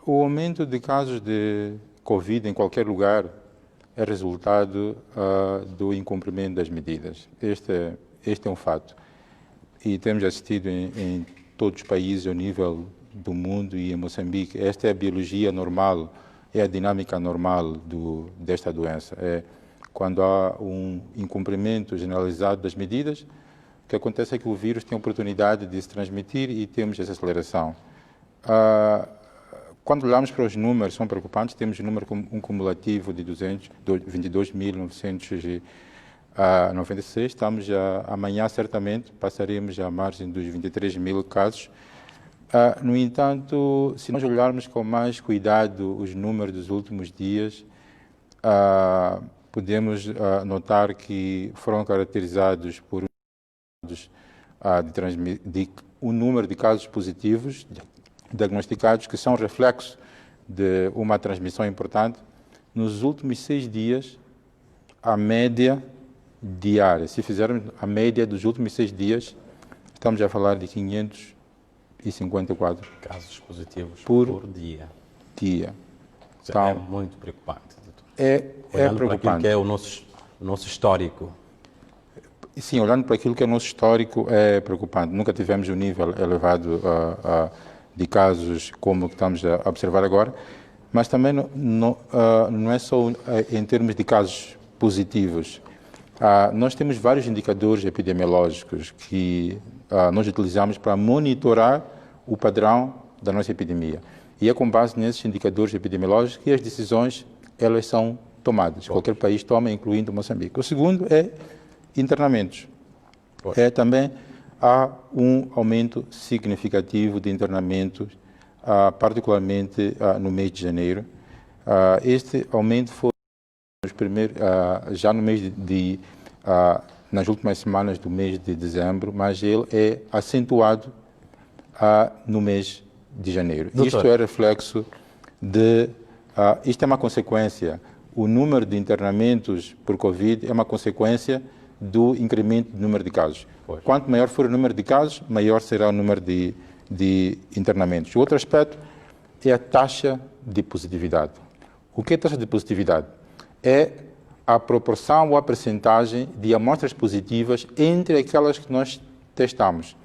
O aumento de casos de Covid em qualquer lugar é resultado do incumprimento das medidas. Este é um fato. E temos assistido em todos os países ao nível do mundo e em Moçambique. Esta é a biologia normal, é a dinâmica normal desta doença. É quando há um incumprimento generalizado das medidas, o que acontece é que o vírus tem a oportunidade de se transmitir e temos essa aceleração. Quando olhamos para os números, são preocupantes. Temos um cumulativo de 22.996. Estamos amanhã, certamente, passaremos à margem dos 23 mil casos. No entanto, se nós olharmos com mais cuidado os números dos últimos dias, podemos notar que foram caracterizados por um número de casos positivos diagnosticados que são reflexo de uma transmissão importante. Nos últimos 6 dias, a média diária, se fizermos a média dos últimos 6 dias, estamos a falar de 554 casos positivos por dia. Então, é muito preocupante, doutor. É Olhando preocupante. para aquilo que é o nosso histórico. Sim, olhando para aquilo que é o nosso histórico, é preocupante. Nunca tivemos um nível elevado de casos como que estamos a observar agora, mas também não é só em termos de casos positivos. Nós temos vários indicadores epidemiológicos que nós utilizamos para monitorar o padrão da nossa epidemia. E é com base nesses indicadores epidemiológicos que as decisões elas são tomadas. Qualquer país toma, incluindo Moçambique. O segundo é internamentos. Também há um aumento significativo de internamentos, particularmente no mês de janeiro. Este aumento foi já no mês nas últimas semanas do mês de dezembro, mas ele é acentuado no mês de janeiro. Doutor. Isto é reflexo isto é uma consequência. O número de internamentos por Covid é uma consequência do incremento do número de casos. Quanto maior for o número de casos, maior será o número de internamentos. O outro aspecto é a taxa de positividade. O que é a taxa de positividade? É a proporção ou a percentagem de amostras positivas entre aquelas que nós testamos.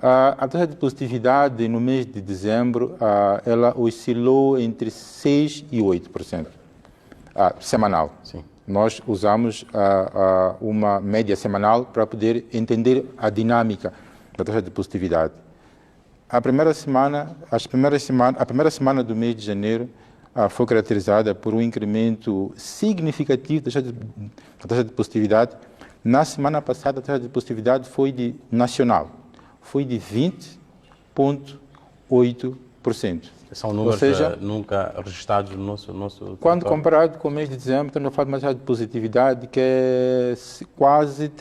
A taxa de positividade no mês de dezembro, ela oscilou entre 6% e 8%, semanal. Sim. Nós usamos uma média semanal para poder entender a dinâmica da taxa de positividade. A primeira semana do mês de janeiro foi caracterizada por um incremento significativo da taxa de positividade. Na semana passada, a taxa de positividade foi nacional, foi de 20,8%. São números, ou seja, nunca registrados no nosso quando território. comparado com o mês de dezembro, estamos a falar de uma taxa de positividade que é quase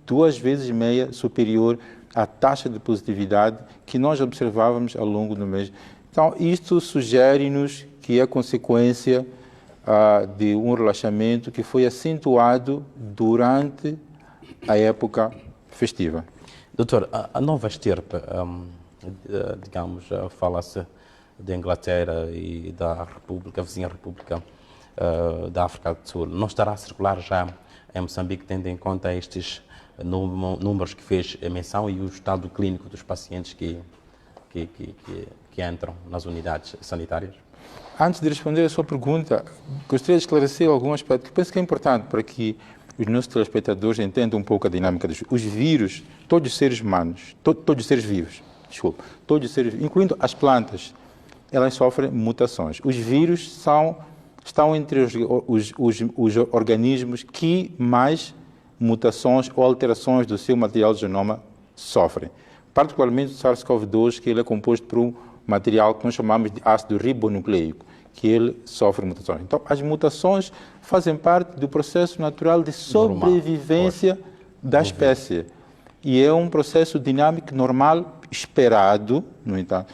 2 vezes e meia superior à taxa de positividade que nós observávamos ao longo do mês. Então, isto sugere-nos que é consequência de um relaxamento que foi acentuado durante a época festiva. Doutor, a nova estirpe, digamos, fala-se da Inglaterra e da República, a vizinha República da África do Sul, não estará a circular já em Moçambique, tendo em conta estes números que fez a menção e o estado clínico dos pacientes que entram nas unidades sanitárias? Antes de responder a sua pergunta, gostaria de esclarecer algum aspecto que penso que é importante para que os nossos telespectadores entendam um pouco a dinâmica dos vírus. Todos os seres humanos, todos os seres vivos, todos os seres, incluindo as plantas, elas sofrem mutações. Os vírus estão entre os organismos que mais mutações ou alterações do seu material de genoma sofrem. Particularmente o SARS-CoV-2, que ele é composto por um material que nós chamamos de ácido ribonucleico, que ele sofre mutações. Então, as mutações fazem parte do processo natural de sobrevivência da espécie. E é um processo dinâmico normal, esperado, no entanto,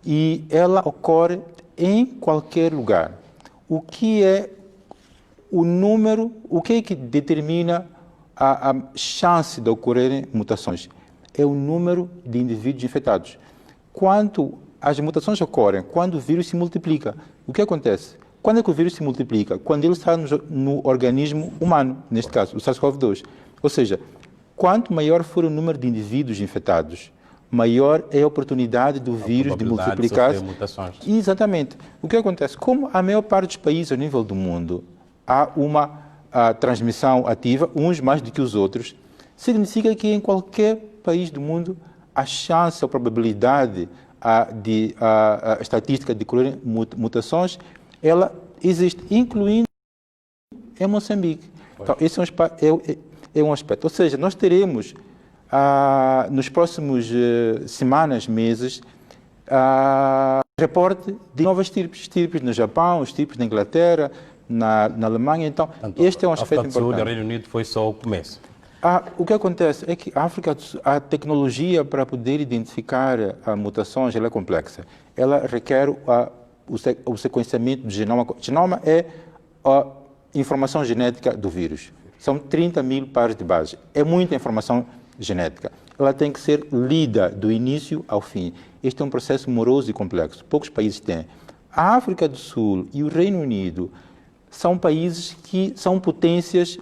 e ela ocorre em qualquer lugar. O que é o número, o que é que determina a chance de ocorrerem mutações? É o número de indivíduos infectados. Quanto as mutações ocorrem quando o vírus se multiplica. O que acontece? Quando é que o vírus se multiplica? Quando ele está no organismo humano, neste caso, o SARS-CoV-2. Ou seja, quanto maior for o número de indivíduos infectados, maior é a oportunidade do vírus de multiplicar-se. Exatamente. O que acontece? Como a maior parte dos países ao nível do mundo há uma transmissão ativa, uns mais do que os outros, significa que em qualquer país do mundo a chance, a probabilidade, a estatística de ocorrer mutações, ela existe, incluindo em Moçambique. Então, esse é um aspecto. Ou seja, nós teremos, nos próximos semanas, meses, reporte de novas estirpes no Japão, estirpes na Inglaterra, na Alemanha. Então, este é um aspecto importante. O Reino Unido foi só o começo. O que acontece é que a tecnologia para poder identificar mutações ela é complexa. Ela requer o sequenciamento do genoma. O genoma é a informação genética do vírus. São 30 mil pares de base. É muita informação genética. Ela tem que ser lida do início ao fim. Este é um processo moroso e complexo. Poucos países têm. A África do Sul e o Reino Unido são países que são potências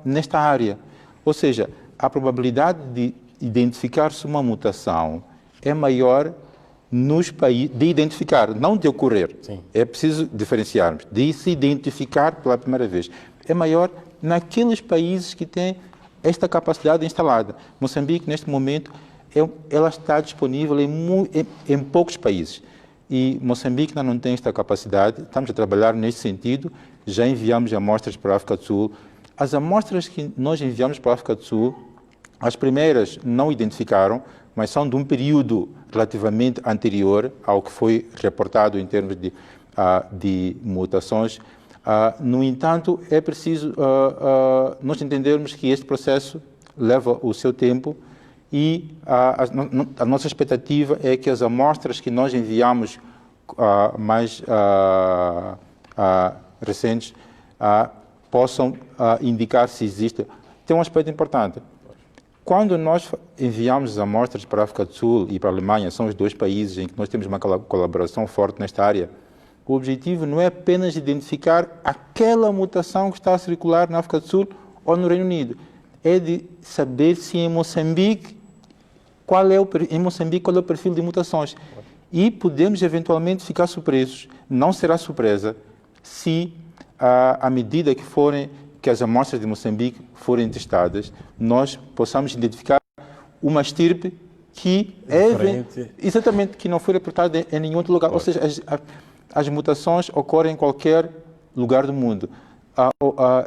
nesta área. Ou seja, a probabilidade de identificar-se uma mutação é maior nos países, de identificar, não de ocorrer. Sim. É preciso diferenciarmos. De se identificar pela primeira vez. É maior naqueles países que têm esta capacidade instalada. Moçambique, neste momento, ela está disponível em poucos países. E Moçambique ainda não tem esta capacidade. Estamos a trabalhar nesse sentido. Já enviamos amostras para a África do Sul. As amostras que nós enviamos para a África do Sul, as primeiras não identificaram, mas são de um período relativamente anterior ao que foi reportado em termos de mutações. No entanto, é preciso nós entendermos que este processo leva o seu tempo e a nossa expectativa é que as amostras que nós enviamos mais recentes possam indicar se existe. Tem um aspecto importante. Quando nós enviamos as amostras para a África do Sul e para a Alemanha, são os dois países em que nós temos uma colaboração forte nesta área, o objetivo não é apenas identificar aquela mutação que está a circular na África do Sul ou no Reino Unido. É de saber se em Moçambique, qual é o perfil de mutações. E podemos eventualmente ficar surpresos. Não será surpresa se, à medida que as amostras de Moçambique forem testadas, nós possamos identificar uma estirpe que exatamente, que não foi reportada em nenhum outro lugar. Ou seja, as mutações ocorrem em qualquer lugar do mundo.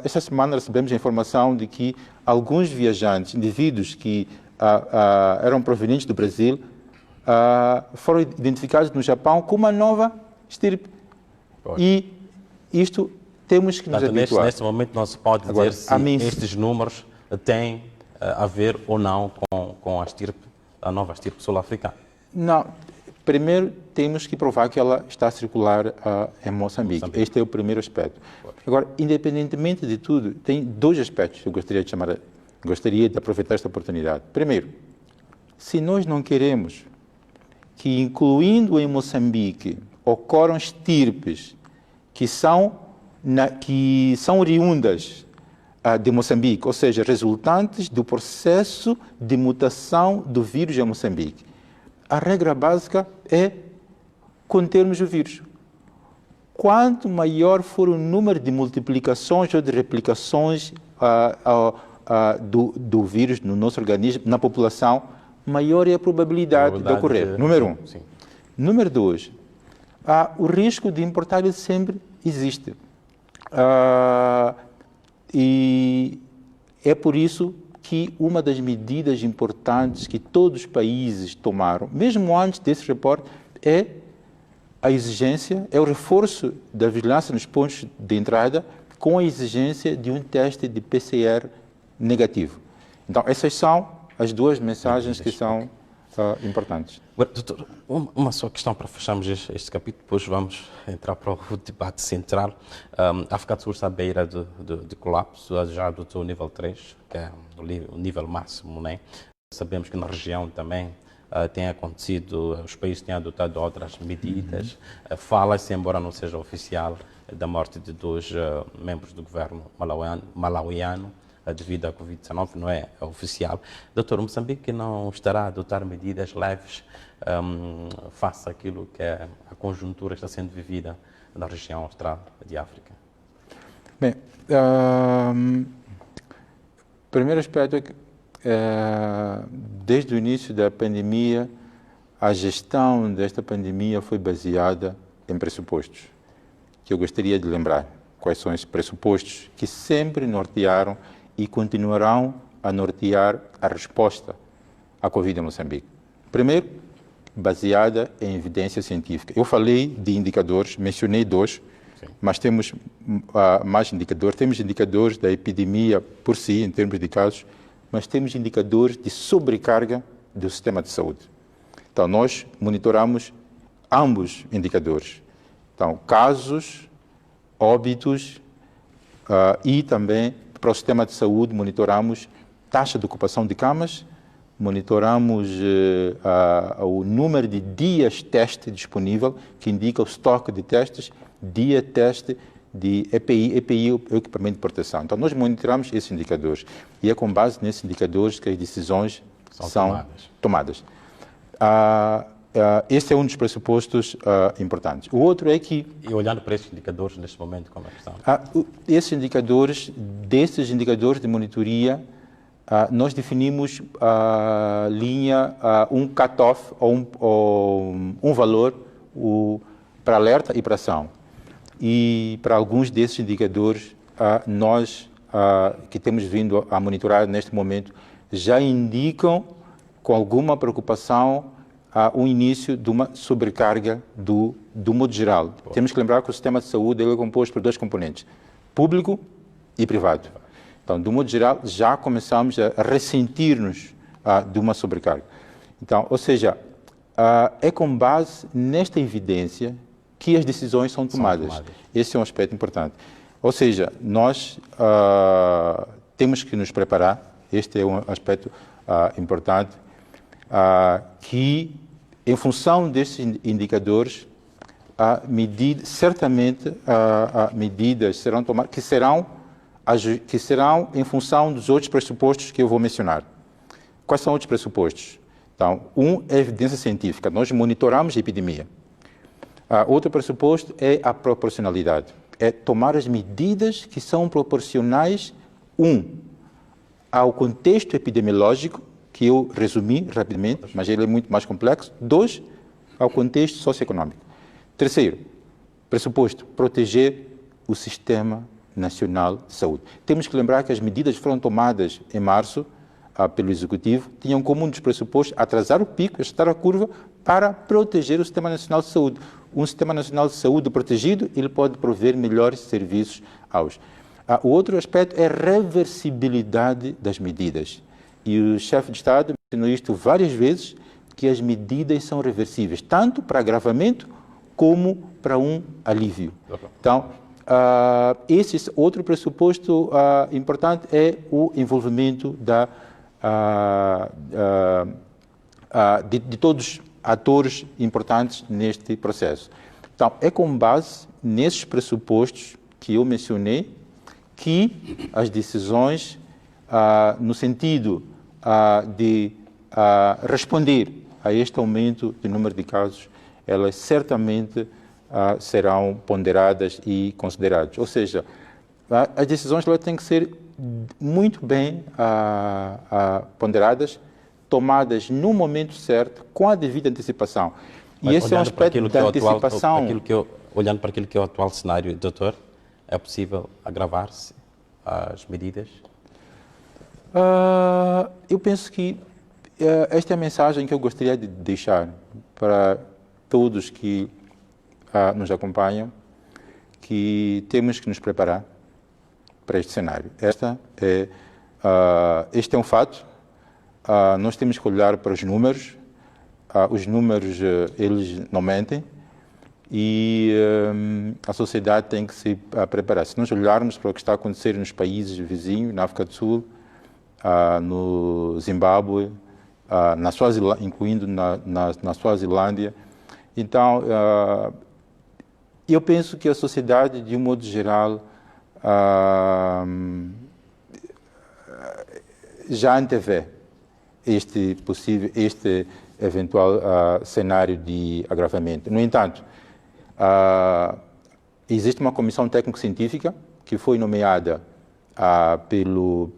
Esta semana recebemos a informação de que alguns viajantes, indivíduos que eram provenientes do Brasil, foram identificados no Japão com uma nova estirpe. E isto temos que nos habituar. Neste momento não se pode dizer se estes números têm a ver ou não com a nova estirpe sul-africana. Não. Primeiro, temos que provar que ela está a circular em Moçambique. Este é o primeiro aspecto. Agora, independentemente de tudo, tem dois aspectos que eu gostaria de aproveitar esta oportunidade. Primeiro, se nós não queremos que, incluindo em Moçambique, ocorram estirpes que são oriundas de Moçambique, ou seja, resultantes do processo de mutação do vírus em Moçambique, a regra básica é contermos o vírus. Quanto maior for o número de multiplicações ou de replicações do vírus no nosso organismo, na população, maior é a probabilidade de ocorrer. Número um. Sim. Número dois, o risco de importar sempre existe. E é por isso que uma das medidas importantes que todos os países tomaram, mesmo antes desse reporte, é a exigência, é o reforço da vigilância nos pontos de entrada com a exigência de um teste de PCR negativo. Então, essas são as duas mensagens que são importantes. Doutor, uma só questão para fecharmos este capítulo, depois vamos entrar para o debate central. A África do Sul está à beira de colapso, já adotou o nível 3, que é o nível máximo, né? Sabemos que na região também tem acontecido, os países têm adotado outras medidas. Fala-se, embora não seja oficial, da morte de 2 membros do governo malauiano devido à Covid-19, não é oficial. Doutor, Moçambique não estará a adotar medidas leves face àquilo que é a conjuntura que está sendo vivida na região austral de África? Bem, primeiro aspecto é que desde o início da pandemia, a gestão desta pandemia foi baseada em pressupostos, que eu gostaria de lembrar. Quais são esses pressupostos que sempre nortearam e continuarão a nortear a resposta à Covid em Moçambique? Primeiro, baseada em evidência científica. Eu falei de indicadores, mencionei 2, mas temos mais indicadores. Temos indicadores da epidemia por si, em termos de casos, mas temos indicadores de sobrecarga do sistema de saúde. Então, nós monitoramos ambos indicadores. Então, casos, óbitos e também para o sistema de saúde monitoramos taxa de ocupação de camas, monitoramos o número de dias teste disponível, que indica o estoque de testes, dia teste de EPI. EPI é o equipamento de proteção. Então, nós monitoramos esses indicadores e é com base nesses indicadores que as decisões são tomadas. Esse é um dos pressupostos importantes. O outro é que... E olhando para esses indicadores neste momento, como é que estão? Desses indicadores de monitoria, nós definimos um cut-off ou um valor para alerta e para ação. E para alguns desses indicadores, nós que temos vindo a monitorar neste momento, já indicam com alguma preocupação o início de uma sobrecarga do modo geral. Temos que lembrar que o sistema de saúde ele é composto por 2 componentes, público e privado. Então, do modo geral, já começamos a ressentir-nos de uma sobrecarga. Então, ou seja, é com base nesta evidência que as decisões são tomadas. Esse é um aspecto importante. Ou seja, nós temos que nos preparar, este é um aspecto importante, que em função desses indicadores, certamente medidas serão tomadas, que serão em função dos outros pressupostos que eu vou mencionar. Quais são outros pressupostos? Então, é a evidência científica, nós monitoramos a epidemia. Outro pressuposto é a proporcionalidade, é tomar as medidas que são proporcionais, ao contexto epidemiológico, que eu resumi rapidamente, mas ele é muito mais complexo. 2, ao contexto socioeconômico. Terceiro, pressuposto, proteger o Sistema Nacional de Saúde. Temos que lembrar que as medidas que foram tomadas em março pelo Executivo tinham como um dos pressupostos atrasar o pico, ajustar a curva para proteger o Sistema Nacional de Saúde. Um Sistema Nacional de Saúde protegido, ele pode prover melhores serviços aos. O outro aspecto é a reversibilidade das medidas. E o chefe de Estado mencionou isto várias vezes, que as medidas são reversíveis, tanto para agravamento como para um alívio. Então, esse outro pressuposto importante é o envolvimento de todos os atores importantes neste processo. Então, é com base nesses pressupostos que eu mencionei que as decisões, no sentido de responder a este aumento do número de casos, elas certamente serão ponderadas e consideradas. Ou seja, as decisões têm que ser muito bem ponderadas, tomadas no momento certo, com a devida antecipação. Mas e esse é um aspecto da antecipação. Olhando para aquilo que é o atual cenário, doutor, é possível agravar-se as medidas? Eu penso que esta é a mensagem que eu gostaria de deixar para todos que nos acompanham, que temos que nos preparar para este cenário. Este é um fato. Nós temos que olhar para os números. Os números, eles não mentem. E a sociedade tem que se preparar. Se nós olharmos para o que está a acontecer nos países vizinhos, na África do Sul, no Zimbábue, incluindo na Suazilândia. Então, eu penso que a sociedade, de um modo geral, já antevê este eventual cenário de agravamento. No entanto, existe uma comissão técnico-científica que foi nomeada pelo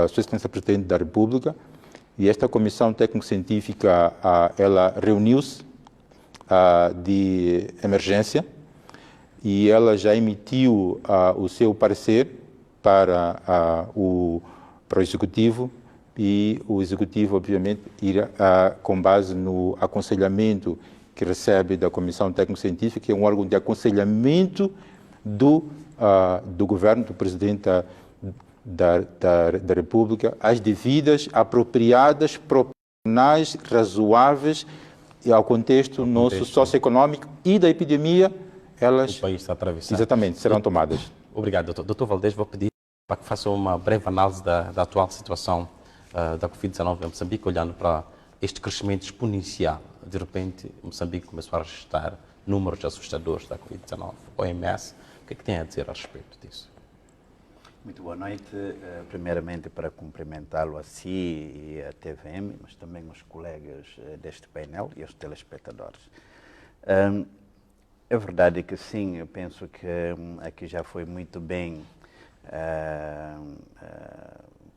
Sua Excelência Presidente da República, e esta comissão técnico-científica ela reuniu-se de emergência e ela já emitiu o seu parecer para o Executivo, e o Executivo, obviamente, irá, com base no aconselhamento que recebe da Comissão Técnico-Científica, que é um órgão de aconselhamento do Governo, do Presidente da República, as devidas, apropriadas, proporcionais, razoáveis ao contexto nosso socioeconômico e da epidemia, elas... O país está atravessando. Exatamente, serão tomadas. Obrigado, doutor. Doutor Valdez, vou pedir para que faça uma breve análise da atual situação da Covid-19 em Moçambique, olhando para este crescimento exponencial. De repente, Moçambique começou a registrar números assustadores da Covid-19. OMS, o que é que tem a dizer a respeito disso? Muito boa noite. Primeiramente, para cumprimentá-lo a si e a TVM, mas também os colegas deste painel e os telespectadores. É verdade que sim, eu penso que aqui já foi muito bem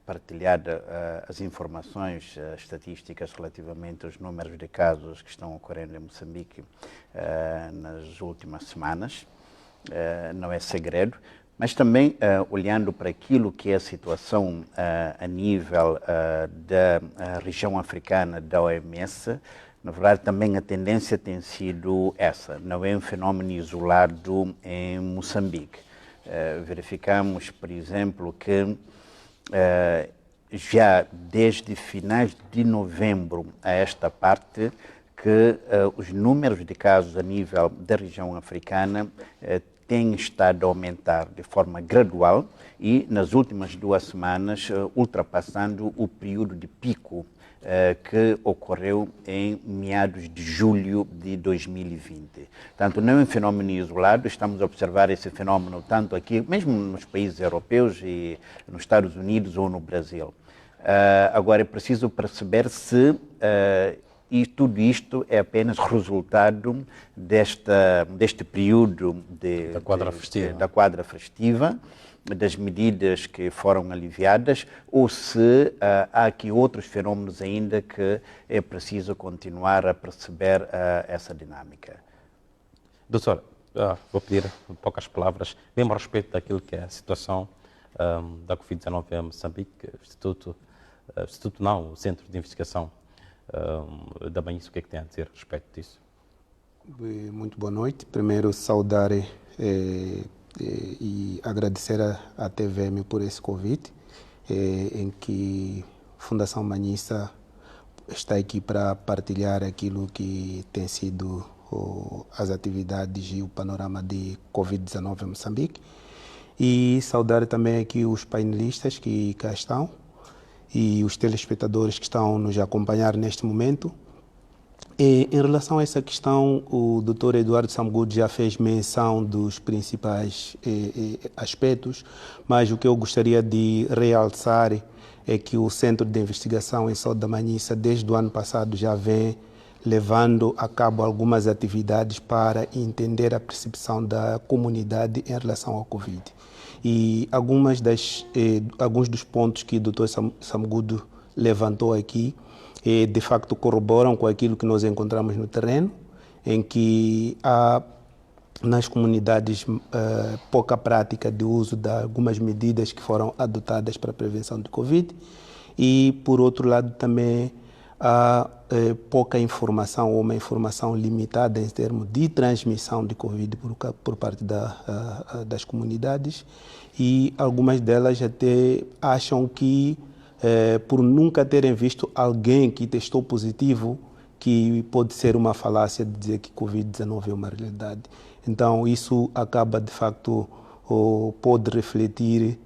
partilhada as informações estatísticas relativamente aos números de casos que estão ocorrendo em Moçambique nas últimas semanas. Não é segredo, mas também olhando para aquilo que é a situação a nível da região africana da OMS, na verdade também a tendência tem sido essa, não é um fenómeno isolado em Moçambique. Verificamos, por exemplo, que já desde finais de novembro a esta parte, que os números de casos a nível da região africana têm estado a aumentar de forma gradual e nas últimas 2 semanas ultrapassando o período de pico que ocorreu em meados de julho de 2020. Portanto, não é um fenómeno isolado, estamos a observar esse fenómeno tanto aqui, mesmo nos países europeus e nos Estados Unidos ou no Brasil. Agora, é preciso perceber se e tudo isto é apenas resultado deste período da quadra festiva, das medidas que foram aliviadas, ou se há aqui outros fenómenos ainda que é preciso continuar a perceber essa dinâmica. Doutor, vou pedir poucas palavras, mesmo a respeito daquilo que é a situação da Covid-19 em Moçambique, o Centro de Investigação da Banhis, o que é que tem a dizer a respeito disso? Muito boa noite. Primeiro, saudar e agradecer à TVM por esse convite, em que a Fundação Banhissa está aqui para partilhar aquilo que tem sido as atividades e o panorama de Covid-19 em Moçambique. E saudar também aqui os painelistas que cá estão e os telespectadores que estão nos acompanhar neste momento. Em relação a essa questão, o Dr. Eduardo Samgudo já fez menção dos principais aspectos, mas o que eu gostaria de realçar é que o Centro de Investigação em Saúde da Banhissa, desde o ano passado, já vem levando a cabo algumas atividades para entender a percepção da comunidade em relação ao Covid. E alguns dos pontos que o Dr. Samgudo levantou aqui, de facto corroboram com aquilo que nós encontramos no terreno, em que há nas comunidades pouca prática de uso de algumas medidas que foram adotadas para a prevenção de Covid e, por outro lado, também há pouca informação ou uma informação limitada em termos de transmissão de Covid por parte das comunidades e algumas delas até acham que por nunca terem visto alguém que testou positivo, que pode ser uma falácia de dizer que Covid-19 é uma realidade. Então, isso acaba, de facto, pode refletir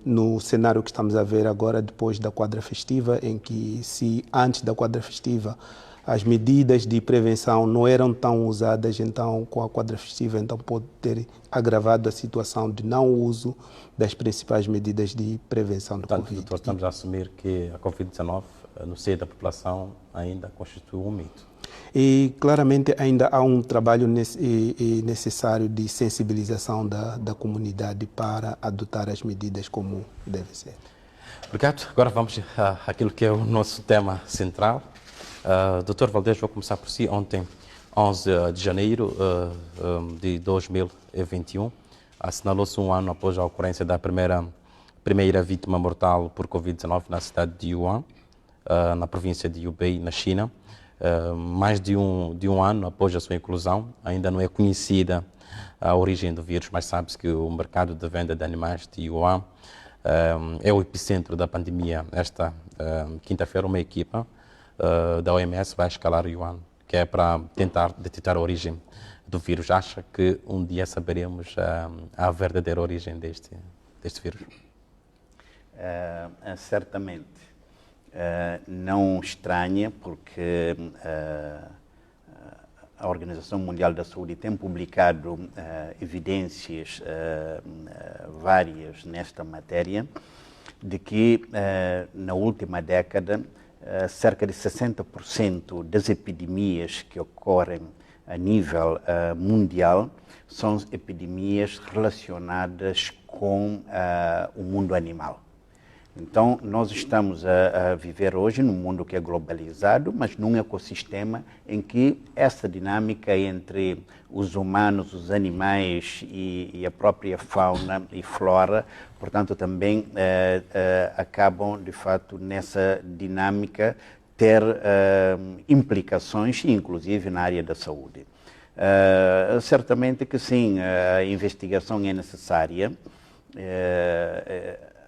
no cenário que estamos a ver agora, depois da quadra festiva, em que se antes da quadra festiva as medidas de prevenção não eram tão usadas, então com a quadra festiva então pode ter agravado a situação de não uso das principais medidas de prevenção do Covid. Doutor, estamos a assumir que a Covid-19 no seio da população ainda constitui um mito. E claramente ainda há um trabalho necessário de sensibilização da comunidade para adotar as medidas como deve ser. Obrigado. Agora vamos àquilo que é o nosso tema central. Dr. Valdez, vou começar por si. Ontem, 11 de janeiro de 2021, assinalou-se um ano após a ocorrência da primeira vítima mortal por Covid-19 na cidade de Wuhan, na província de Hubei, na China. Mais de um ano após a sua inclusão, ainda não é conhecida a origem do vírus, mas sabe-se que o mercado de venda de animais de Wuhan é o epicentro da pandemia. Esta quinta-feira, uma equipa da OMS vai escalar Wuhan, que é para tentar detectar a origem do vírus. Acha que um dia saberemos a verdadeira origem deste vírus? Certamente. Não estranha, porque a Organização Mundial da Saúde tem publicado evidências várias nesta matéria, de que na última década cerca de 60% das epidemias que ocorrem a nível mundial são epidemias relacionadas com o mundo animal. Então, nós estamos a viver hoje num mundo que é globalizado, mas num ecossistema em que essa dinâmica entre os humanos, os animais e a própria fauna e flora, portanto, também acabam, de fato, nessa dinâmica ter implicações, inclusive na área da saúde. Certamente que sim, a investigação é necessária.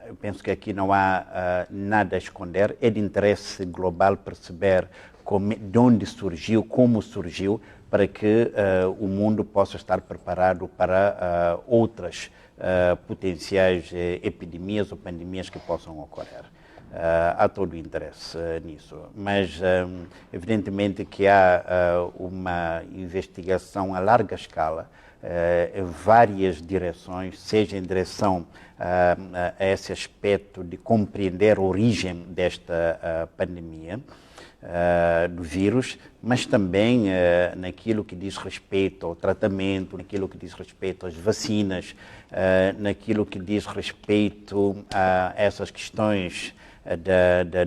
Eu penso que aqui não há nada a esconder. É de interesse global perceber de onde surgiu, como surgiu, para que o mundo possa estar preparado para outras potenciais epidemias ou pandemias que possam ocorrer. Há todo o interesse nisso, mas evidentemente que há uma investigação a larga escala, em várias direções, seja em direção a esse aspecto de compreender a origem desta pandemia do vírus, mas também naquilo que diz respeito ao tratamento, naquilo que diz respeito às vacinas, naquilo que diz respeito a essas questões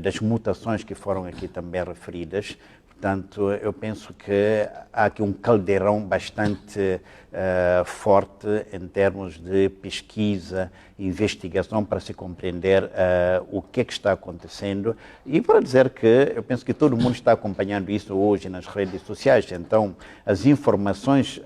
das mutações que foram aqui também referidas. Portanto, eu penso que há aqui um caldeirão bastante forte em termos de pesquisa e investigação para se compreender o que é que está acontecendo, e para dizer que eu penso que todo mundo está acompanhando isso hoje nas redes sociais. Então, as informações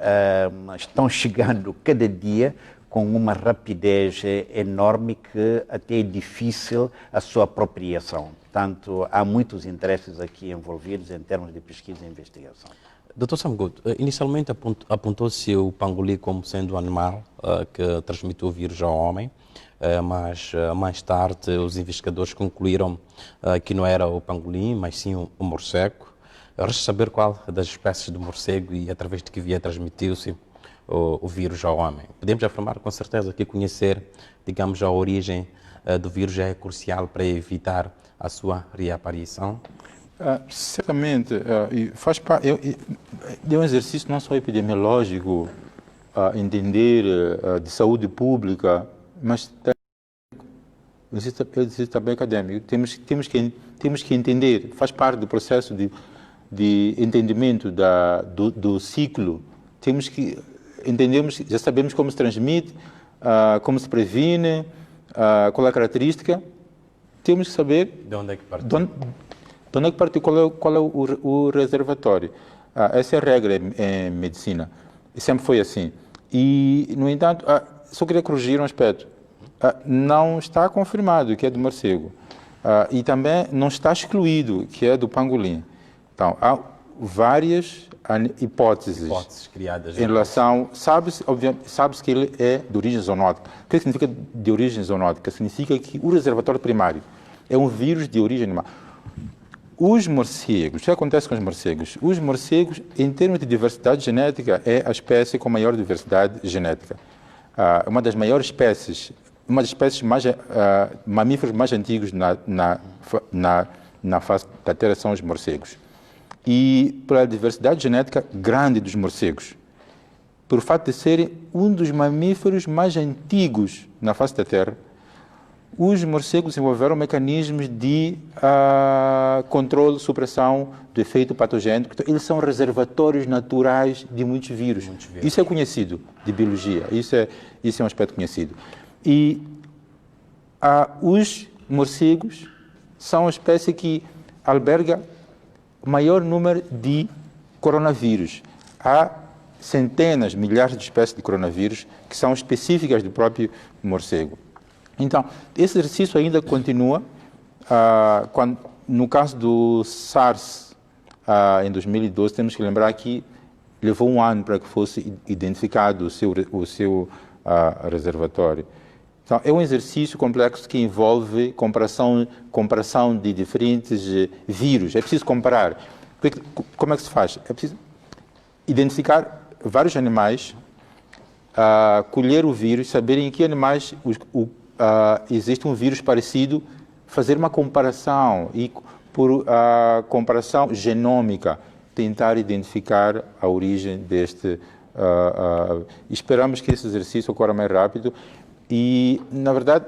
estão chegando cada dia com uma rapidez enorme que até é difícil a sua apropriação. Portanto, há muitos interesses aqui envolvidos em termos de pesquisa e investigação. Dr. Sam Gould, inicialmente apontou-se o pangolin como sendo o animal que transmitiu o vírus ao homem, mas mais tarde os investigadores concluíram que não era o pangolin, mas sim o morcego. Resta saber qual das espécies do morcego e através de que via transmitiu-se o vírus ao homem. Podemos afirmar com certeza que conhecer, digamos, a origem do vírus é crucial para evitar a sua reaparição? Certamente, e faz parte de um exercício não só epidemiológico, entender de saúde pública, mas exercício também acadêmico. Temos que entender, faz parte do processo de entendimento do ciclo. Temos que entendemos, já sabemos como se transmite, como se previne, qual é a característica. Temos que saber de onde é que parte. De onde é que parte, qual é o reservatório. Essa é a regra em medicina. E sempre foi assim. E, no entanto, só queria corrigir um aspecto. Não está confirmado que é do morcego. E também não está excluído que é do pangolim. Então, várias hipóteses criadas em relação... Sabe-se que ele é de origem zoonótica. O que significa de origem zoonótica? Significa que o reservatório primário é um vírus de origem animal. Os morcegos, o que acontece com os morcegos? Os morcegos, em termos de diversidade genética, é a espécie com maior diversidade genética. Uma das maiores espécies, uma das espécies mais, mamíferos mais antigos na face da Terra são os morcegos. E pela diversidade genética grande dos morcegos, por fato de serem um dos mamíferos mais antigos na face da Terra, os morcegos desenvolveram mecanismos de controle, supressão do efeito patogênico. Então, eles são reservatórios naturais de muitos vírus. Isso é conhecido de biologia, isso é um aspecto conhecido. E os morcegos são a espécie que alberga o maior número de coronavírus. Há centenas, milhares de espécies de coronavírus que são específicas do próprio morcego. Então, esse exercício ainda continua. No caso do SARS, em 2012, temos que lembrar que levou um ano para que fosse identificado o seu reservatório. Então, é um exercício complexo que envolve comparação de diferentes vírus. É preciso comparar. Como é que se faz? É preciso identificar vários animais, colher o vírus, saber em que animais existe um vírus parecido, fazer uma comparação e, por comparação genômica, tentar identificar a origem deste. Esperamos que esse exercício ocorra mais rápido e, na verdade,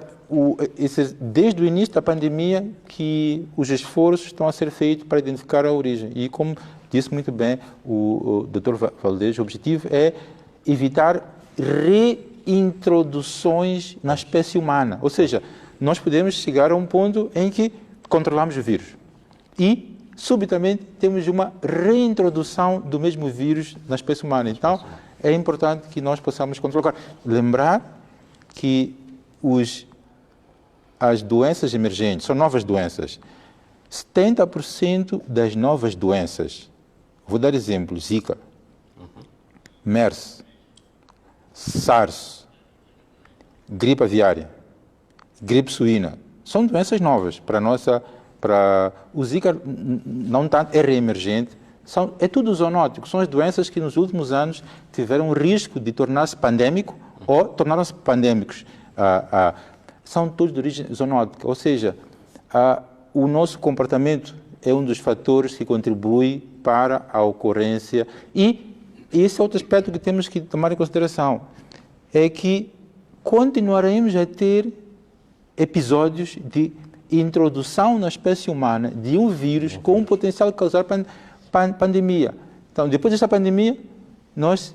desde o início da pandemia que os esforços estão a ser feitos para identificar a origem. E, como disse muito bem o Dr. Valdez, o objetivo é evitar reintroduções na espécie humana. Ou seja, nós podemos chegar a um ponto em que controlamos o vírus e, subitamente, temos uma reintrodução do mesmo vírus na espécie humana. Então, é importante que nós possamos controlar. Lembrar que as doenças emergentes são novas doenças. 70% das novas doenças, vou dar exemplos, Zika, MERS, SARS, gripe aviária, gripe suína, são doenças novas para o Zika não tanto é reemergente, é tudo zoonótico, são as doenças que nos últimos anos tiveram o risco de tornar-se pandêmico ou tornaram-se pandêmicos. São todos de origem zoonótica, ou seja, o nosso comportamento é um dos fatores que contribui para a ocorrência e esse é outro aspecto que temos que tomar em consideração, é que continuaremos a ter episódios de introdução na espécie humana de um vírus com um potencial de causar pandemia. Então, depois desta pandemia, nós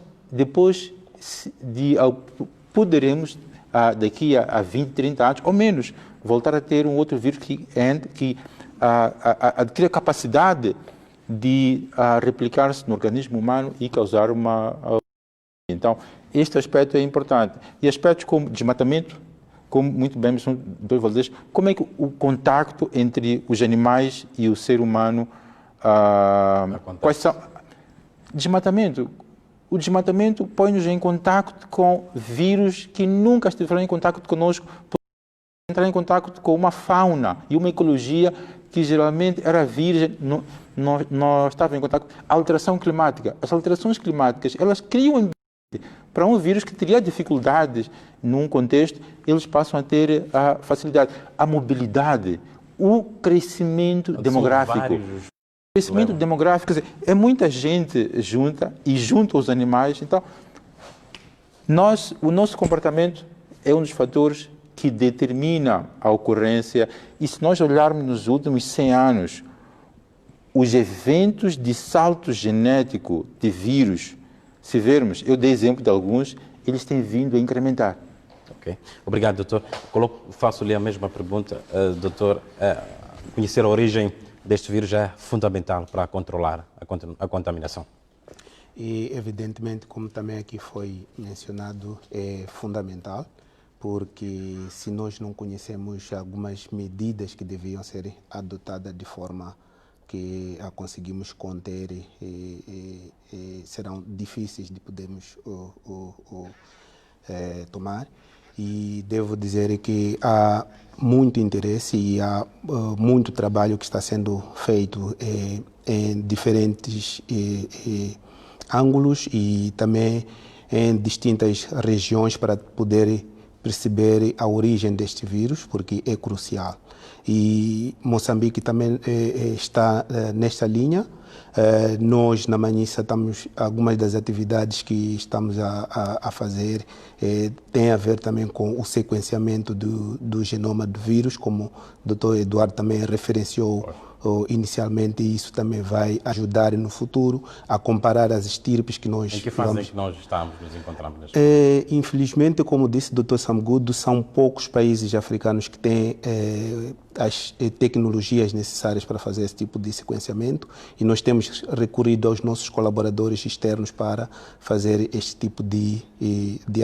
poderemos, daqui a 20, 30 anos, ou menos, voltar a ter um outro vírus que adquire a capacidade de replicar-se no organismo humano e causar uma... Então, este aspecto é importante. E aspectos como desmatamento, como muito bem mencionou o Dr. Valdez, como é que o contacto entre os animais e o ser humano, quais são... Desmatamento. O desmatamento põe-nos em contacto com vírus que nunca estiveram em contacto conosco, entrar em contato com uma fauna e uma ecologia que geralmente era virgem, não estava em contato. A alteração climática. As alterações climáticas, elas criam ambiente para um vírus que teria dificuldades num contexto, eles passam a ter a facilidade. A mobilidade, o crescimento demográfico. O crescimento demográfico, quer dizer, é muita gente junta os animais. Então, o nosso comportamento é um dos fatores que determina a ocorrência. E se nós olharmos nos últimos 100 anos, os eventos de salto genético de vírus, se vermos, eu dei exemplo de alguns, eles têm vindo a incrementar. Ok. Obrigado, doutor. Faço-lhe a mesma pergunta. Doutor, conhecer a origem deste vírus é fundamental para controlar a contaminação. E, evidentemente, como também aqui foi mencionado, é fundamental, porque se nós não conhecemos algumas medidas que deviam ser adotadas de forma que a conseguimos conter, serão difíceis de podermos tomar. E devo dizer que há muito interesse e há muito trabalho que está sendo feito em diferentes ângulos e também em distintas regiões para poder perceber a origem deste vírus, porque é crucial. E Moçambique também está nesta linha. Nós, na Manhissa, estamos, algumas das atividades que estamos a fazer têm a ver também com o sequenciamento do genoma do vírus, como o Dr. Eduardo também referenciou inicialmente, e isso também vai ajudar no futuro a comparar as estirpes que nós... Em que fase é que nós estamos, nos encontramos neste Infelizmente, como disse o Dr. Samgudo, são poucos países africanos que têm as tecnologias necessárias para fazer esse tipo de sequenciamento, e nós temos recorrido aos nossos colaboradores externos para fazer este tipo de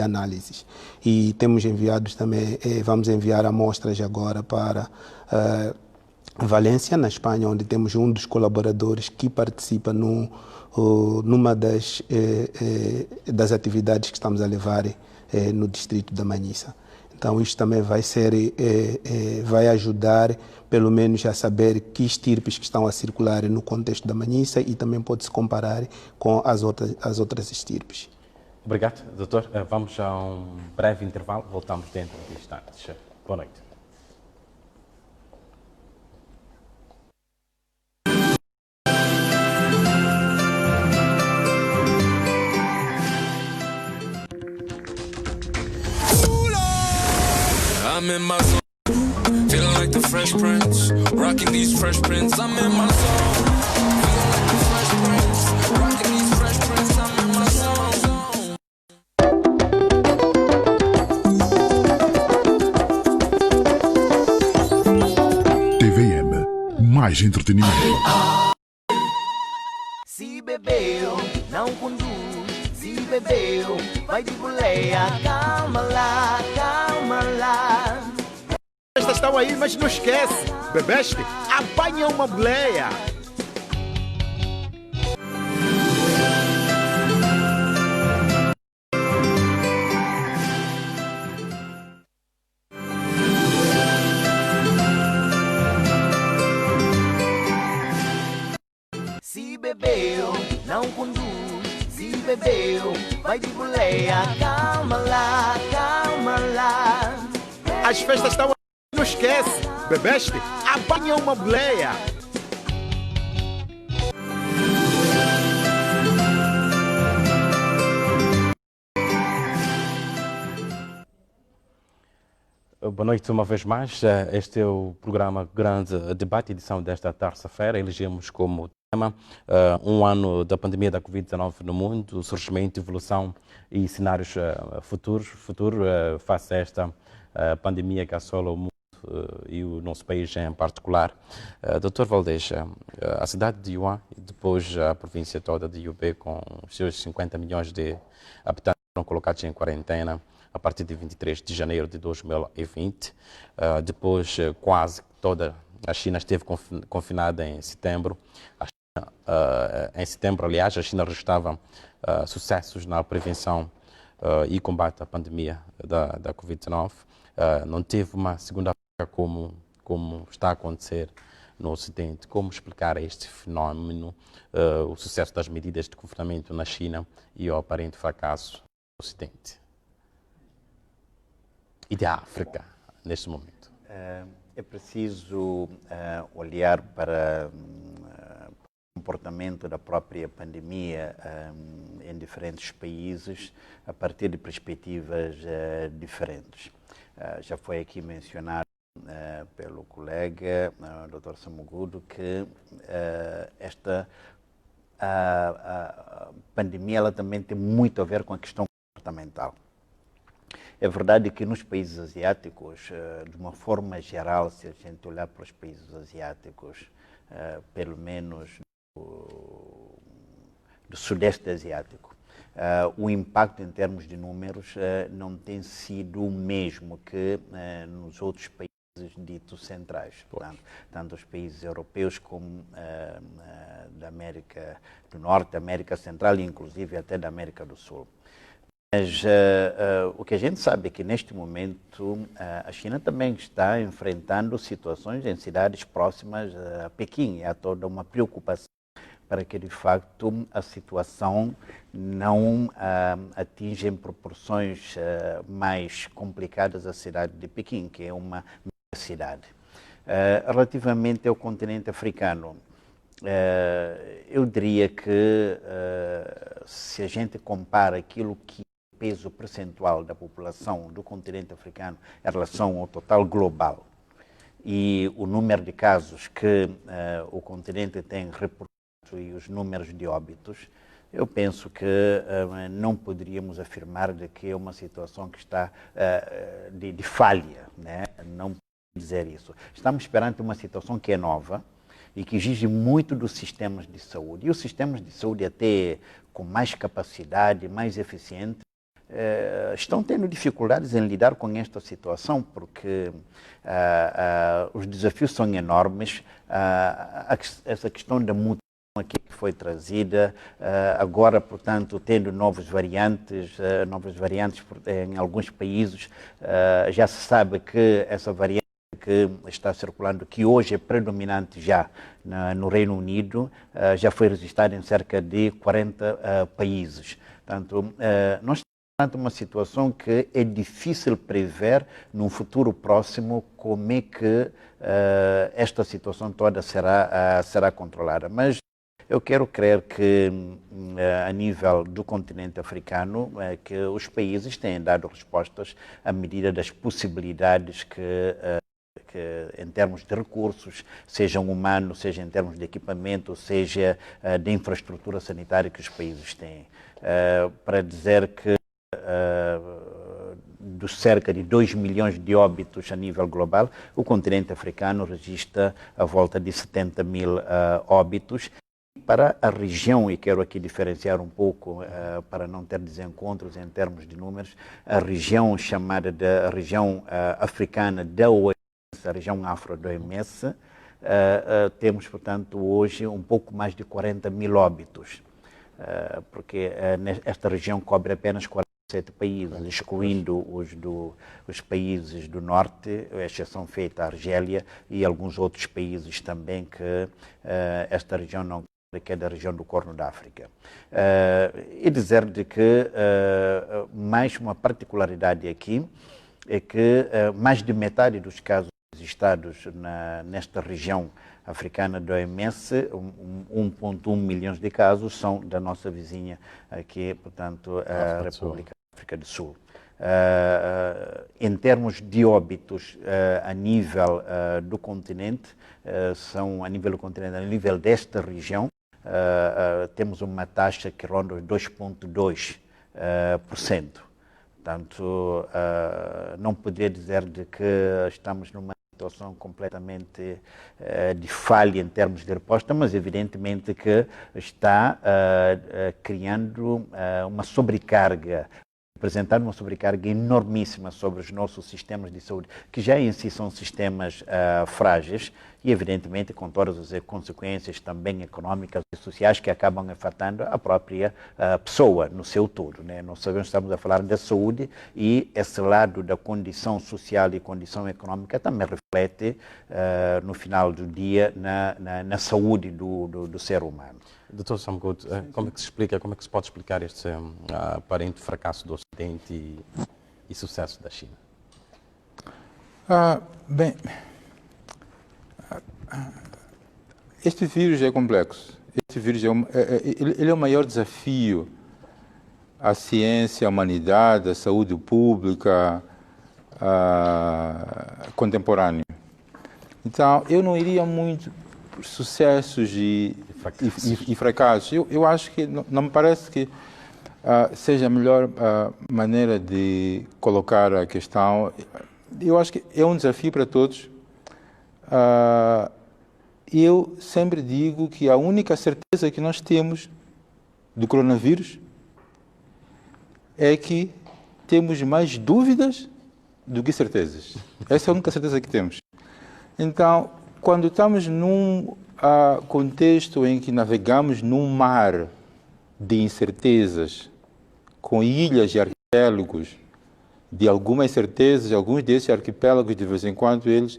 análises. E temos enviado também, vamos enviar amostras agora para Valência, na Espanha, onde temos um dos colaboradores que participa numa das atividades que estamos a levar no distrito da Manhissa. Então, isto também vai ajudar, pelo menos, a saber que estirpes que estão a circular no contexto da Manhissa, e também pode-se comparar com as outras estirpes. Obrigado, doutor. Vamos a um breve intervalo, voltamos dentro de instantes. Boa noite. I'm in my zone, feeling like the Fresh Prince, rocking these Fresh Prints. I'm in my zone, feeling like the Fresh Prince, rocking these Fresh Prints. I'm in my zone. TVM, mais entretenimento. Se bebeu, não conduz. Se bebeu, vai de boleia. Calma lá, calma lá. Estas estão aí, mas não esquece. Bebeste? Apanha uma boleia. Se bebeu, não conduz. Se bebeu, vai de boleia. Calma lá, calma lá. As festas estão aí, não esquece. Bebeste? Apanha uma boleia. Boa noite uma vez mais. Este é o programa Grande Debate, edição desta terça-feira. Elegemos como tema um ano da pandemia da Covid-19 no mundo, surgimento, evolução e cenários futuros face a esta pandemia que assola o mundo e o nosso país em particular. Dr. Valdez, a cidade de Yuan e depois a província toda de Yubé, com os seus 50 milhões de habitantes, foram colocados em quarentena a partir de 23 de janeiro de 2020. Depois, quase toda a China esteve confinada em setembro. Em setembro, aliás, a China registrava sucessos na prevenção e combate à pandemia da Covid-19. Não teve uma segunda vaga como está a acontecer no Ocidente. Como explicar este fenómeno, o sucesso das medidas de confinamento na China e o aparente fracasso no Ocidente e da África neste momento? É preciso olhar para o comportamento da própria pandemia em diferentes países a partir de perspectivas diferentes. Já foi aqui mencionado pelo colega, Dr. Samugudo, que esta pandemia ela também tem muito a ver com a questão comportamental. É verdade que nos países asiáticos, de uma forma geral, se a gente olhar para os países asiáticos, pelo menos do Sudeste Asiático, o impacto em termos de números não tem sido o mesmo que nos outros países ditos centrais, tanto os países europeus como da América do Norte, América Central e inclusive até da América do Sul. Mas o que a gente sabe é que neste momento a China também está enfrentando situações em cidades próximas a Pequim, e há toda uma preocupação para que, de facto, a situação não atinja em proporções mais complicadas a cidade de Pequim, que é uma cidade. Relativamente ao continente africano, eu diria que se a gente compara aquilo que é o peso percentual da população do continente africano em relação ao total global e o número de casos que o continente tem reportado e os números de óbitos, eu penso que não poderíamos afirmar de que é uma situação que está de falha, né? Não podemos dizer isso. Estamos perante uma situação que é nova e que exige muito dos sistemas de saúde. E os sistemas de saúde, até com mais capacidade, mais eficientes, estão tendo dificuldades em lidar com esta situação, porque os desafios são enormes. Essa questão da mutação aqui que foi trazida, agora, portanto, tendo novas variantes em alguns países, já se sabe que essa variante que está circulando, que hoje é predominante já no Reino Unido, já foi registrada em cerca de 40 países. Portanto, nós estamos perante uma situação que é difícil prever num futuro próximo como é que esta situação toda será controlada. Mas eu quero crer que, a nível do continente africano, que os países têm dado respostas à medida das possibilidades que em termos de recursos, sejam humanos, seja em termos de equipamento, seja de infraestrutura sanitária que os países têm. Para dizer que dos cerca de 2 milhões de óbitos a nível global, o continente africano registra a volta de 70 mil óbitos. Para a região, e quero aqui diferenciar um pouco para não ter desencontros em termos de números, a região chamada de região africana da OMS, a região afro da OMS, temos, portanto, hoje um pouco mais de 40 mil óbitos, porque esta região cobre apenas 47 países, excluindo os países do norte, a exceção feita a Argélia e alguns outros países também que esta região não, que é da região do Corno da África. E dizer de que mais uma particularidade aqui é que mais de metade dos casos registrados nesta região africana da OMS, 1,1 milhões de casos, são da nossa vizinha aqui, portanto, a República da África do Sul. Em termos de óbitos a nível do continente, a nível desta região, temos uma taxa que ronda os 2,2%. Portanto, não poderia dizer de que estamos numa situação completamente de falha em termos de resposta, mas evidentemente que está criando uma sobrecarga, apresentar uma sobrecarga enormíssima sobre os nossos sistemas de saúde, que já em si são sistemas frágeis e, evidentemente, com todas as consequências também económicas e sociais que acabam afetando a própria pessoa no seu todo, né? Nós sabemos que estamos a falar da saúde e esse lado da condição social e condição económica também reflete, no final do dia, na saúde do ser humano. Dr. Sam Gold, como é que se pode explicar este aparente fracasso do Ocidente e sucesso da China? Bem, este vírus é complexo. Este vírus ele é o maior desafio à ciência, à humanidade, à saúde pública contemporânea. Então, eu não iria muito por sucessos e fracassos. Eu acho que não me parece que seja a melhor maneira de colocar a questão. Eu acho que é um desafio para todos. Eu sempre digo que a única certeza que nós temos do coronavírus é que temos mais dúvidas do que certezas. Essa é a única certeza que temos. Então, quando estamos num contexto em que navegamos num mar de incertezas, com ilhas e arquipélagos, de algumas certezas, alguns desses arquipélagos, de vez em quando, eles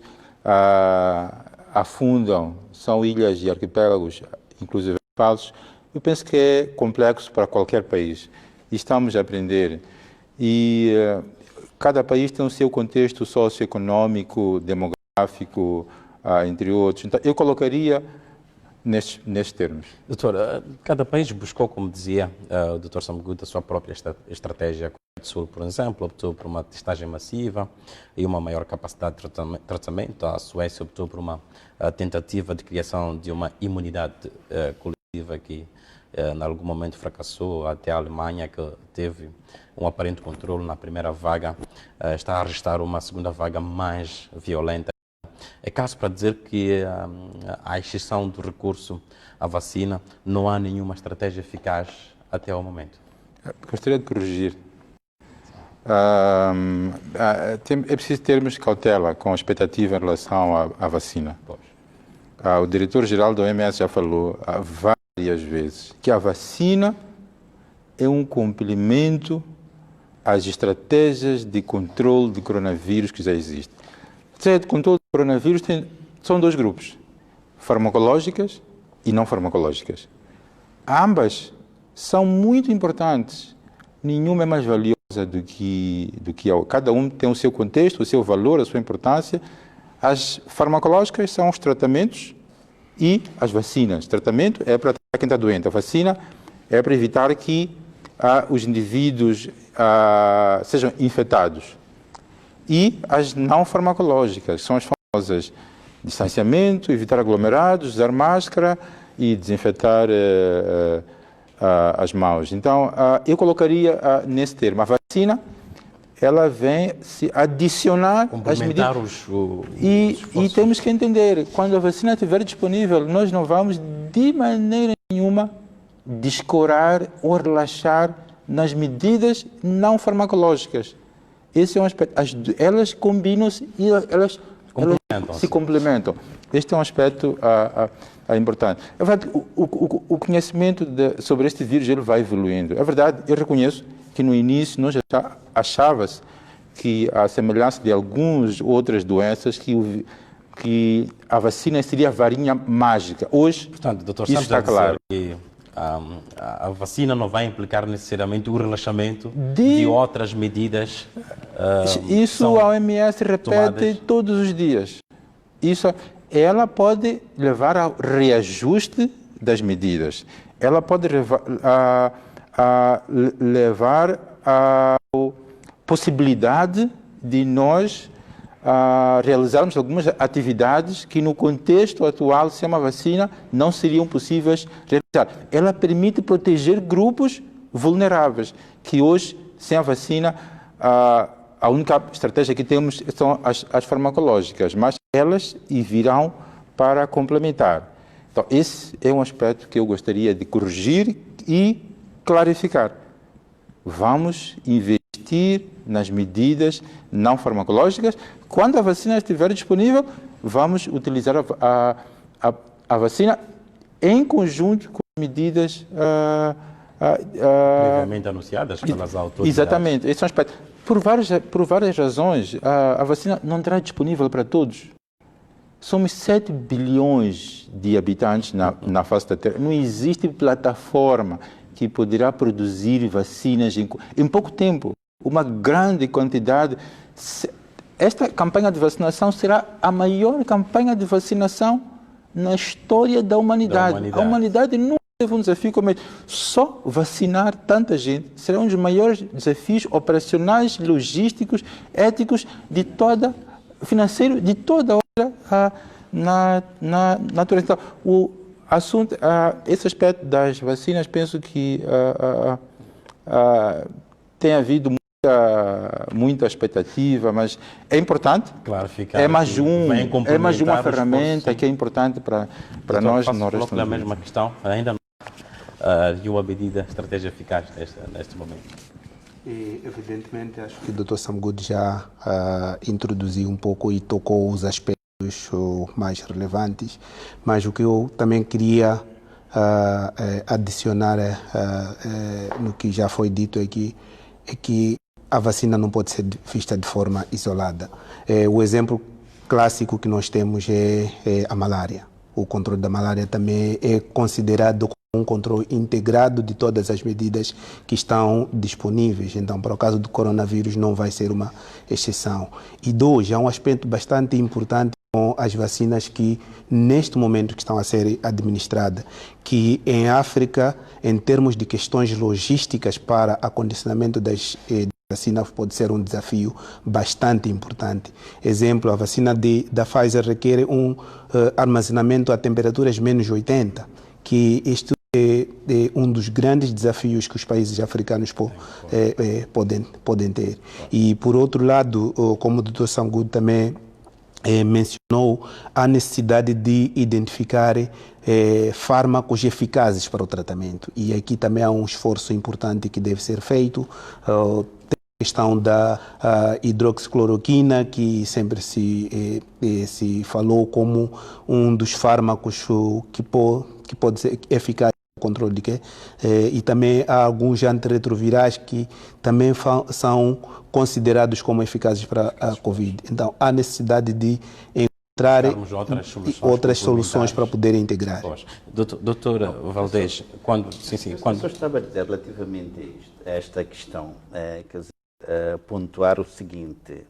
afundam, são ilhas e arquipélagos, inclusive falsos. Eu penso que é complexo para qualquer país. E estamos a aprender. E cada país tem o seu contexto socioeconômico, demográfico, entre outros. Então, eu colocaria nestes termos. Doutor, cada país buscou, como dizia o Dr. Sam Good, a sua própria estratégia. A Coreia do Sul, por exemplo, optou por uma testagem massiva e uma maior capacidade de tratamento. A Suécia optou por uma tentativa de criação de uma imunidade coletiva que, em algum momento, fracassou. Até a Alemanha, que teve um aparente controle na primeira vaga, está a registrar uma segunda vaga mais violenta. É caso para dizer que, à exceção do recurso à vacina, não há nenhuma estratégia eficaz até ao momento. Gostaria de corrigir. É preciso termos cautela com a expectativa em relação à vacina. O diretor-geral da OMS já falou várias vezes que a vacina é um complemento às estratégias de controle de coronavírus que já existem. A estratégia de controle de coronavírus são dois grupos, farmacológicas e não farmacológicas. Ambas são muito importantes. Nenhuma é mais valiosa do que a outra. Cada um tem o seu contexto, o seu valor, a sua importância. As farmacológicas são os tratamentos e as vacinas. Tratamento é para tratar quem está doente. A vacina é para evitar que os indivíduos sejam infectados. E as não farmacológicas são as famosas distanciamento, evitar aglomerados, usar máscara e desinfetar as mãos. Então, eu colocaria nesse termo. A vacina, ela vem se adicionar às medidas. E temos que entender, quando a vacina estiver disponível, nós não vamos de maneira nenhuma descurar ou relaxar nas medidas não farmacológicas. Esse é um aspecto. Elas combinam-se e elas se complementam. Este é um aspecto importante. É verdade, o conhecimento sobre este vírus ele vai evoluindo. É verdade, eu reconheço que no início nós achava-se que a semelhança de algumas outras doenças que a vacina seria a varinha mágica. Hoje, portanto, Dr. isso está claro. Que a vacina não vai implicar necessariamente o relaxamento de outras medidas. Isso a OMS repete todos os dias. Ela pode levar ao reajuste das medidas. Ela pode levar à possibilidade de nós realizarmos algumas atividades que no contexto atual, sem uma vacina, não seriam possíveis realizar. Ela permite proteger grupos vulneráveis, que hoje, sem a vacina, a única estratégia que temos são as farmacológicas, mas elas virão para complementar. Então, esse é um aspecto que eu gostaria de corrigir e clarificar. Vamos investir nas medidas não farmacológicas. Quando a vacina estiver disponível, vamos utilizar a vacina em conjunto com medidas previamente anunciadas pelas autoridades. Exatamente, esse é um aspecto. Por várias razões, a vacina não estará disponível para todos. Somos 7 bilhões de habitantes na face da Terra. Não existe plataforma que poderá produzir vacinas em pouco tempo. Uma grande quantidade. Esta campanha de vacinação será a maior campanha de vacinação na história da humanidade. A humanidade nunca teve um desafio como este. Só vacinar tanta gente será um dos maiores desafios operacionais, logísticos, éticos, financeiro, de toda a hora na natureza. Então, o assunto, esse aspecto das vacinas, penso que tem havido muita expectativa, mas é importante. Clarificar. É mais uma ferramenta que é importante para nós. Coloco a mesma questão, ainda não e uma medida, estratégia eficaz neste momento. E, evidentemente, acho que o Dr. Sam Good já introduziu um pouco e tocou os aspectos mais relevantes, mas o que eu também queria adicionar no que já foi dito aqui é que a vacina não pode ser vista de forma isolada. O exemplo clássico que nós temos é a malária. O controle da malária também é considerado um controle integrado de todas as medidas que estão disponíveis. Então, para o caso do coronavírus, não vai ser uma exceção. E dois, há um aspecto bastante importante com as vacinas que, neste momento, que estão a ser administradas, que em África, em termos de questões logísticas para acondicionamento das vacinas, pode ser um desafio bastante importante. Exemplo, a vacina da Pfizer requer um armazenamento a temperaturas menos 80, que isto é um dos grandes desafios que os países africanos podem ter. E, por outro lado, como o Dr. Sangudo também mencionou, a necessidade de identificar fármacos eficazes para o tratamento. E aqui também há um esforço importante que deve ser feito. Tem a questão da hidroxicloroquina, que sempre se falou como um dos fármacos que pode ser eficaz no controle de e também há alguns antirretrovirais que também são considerados como eficazes para a Covid. Então, há necessidade de encontrar outras soluções para poder integrar. Doutora Valdez, quando... Eu só estava a dizer relativamente a esta questão, pontuar o seguinte,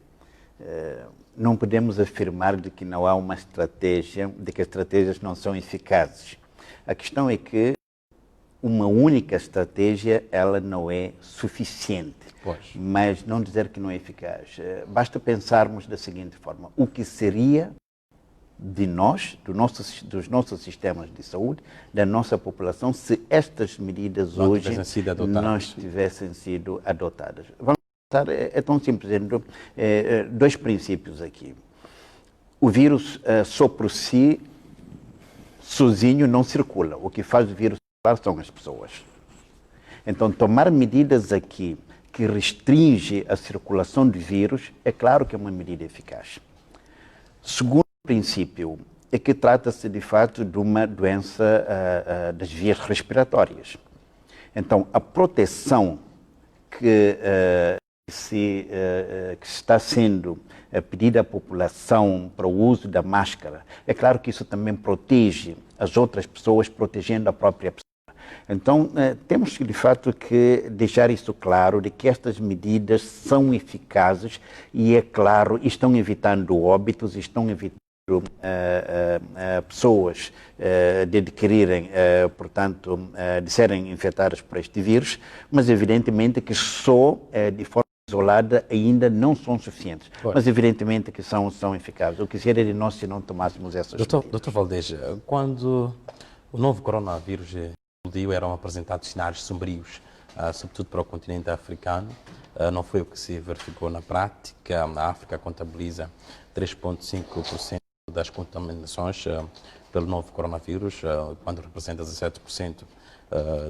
não podemos afirmar de que não há uma estratégia, de que as estratégias não são eficazes. A questão é que uma única estratégia, ela não é suficiente, mas não dizer que não é eficaz. Basta pensarmos da seguinte forma, o que seria de nós, dos nossos sistemas de saúde, da nossa população, se estas medidas não hoje não tivessem sido adotadas. Vamos pensar, é tão simples, dois princípios aqui. O vírus só por si, sozinho, não circula. O que faz o vírus circular são as pessoas. Então, tomar medidas aqui que restringe a circulação do vírus, é claro que é uma medida eficaz. Segundo princípio é que trata-se de fato de uma doença das vias respiratórias. Então, a proteção que está sendo pedida à população para o uso da máscara, é claro que isso também protege as outras pessoas, protegendo a própria pessoa. Então, temos de fato que deixar isso claro, de que estas medidas são eficazes e, é claro, estão evitando óbitos, estão evitando pessoas de adquirirem, portanto, de serem infectadas por este vírus, mas evidentemente que só de forma isolada ainda não são suficientes, mas evidentemente que são eficazes. O que seria de nós se não tomássemos essas medidas? Doutor Valdez, quando o novo coronavírus explodiu, eram apresentados cenários sombrios, sobretudo para o continente africano. Não foi o que se verificou na prática. A África contabiliza 3,5% das contaminações pelo novo coronavírus, quando representa 17%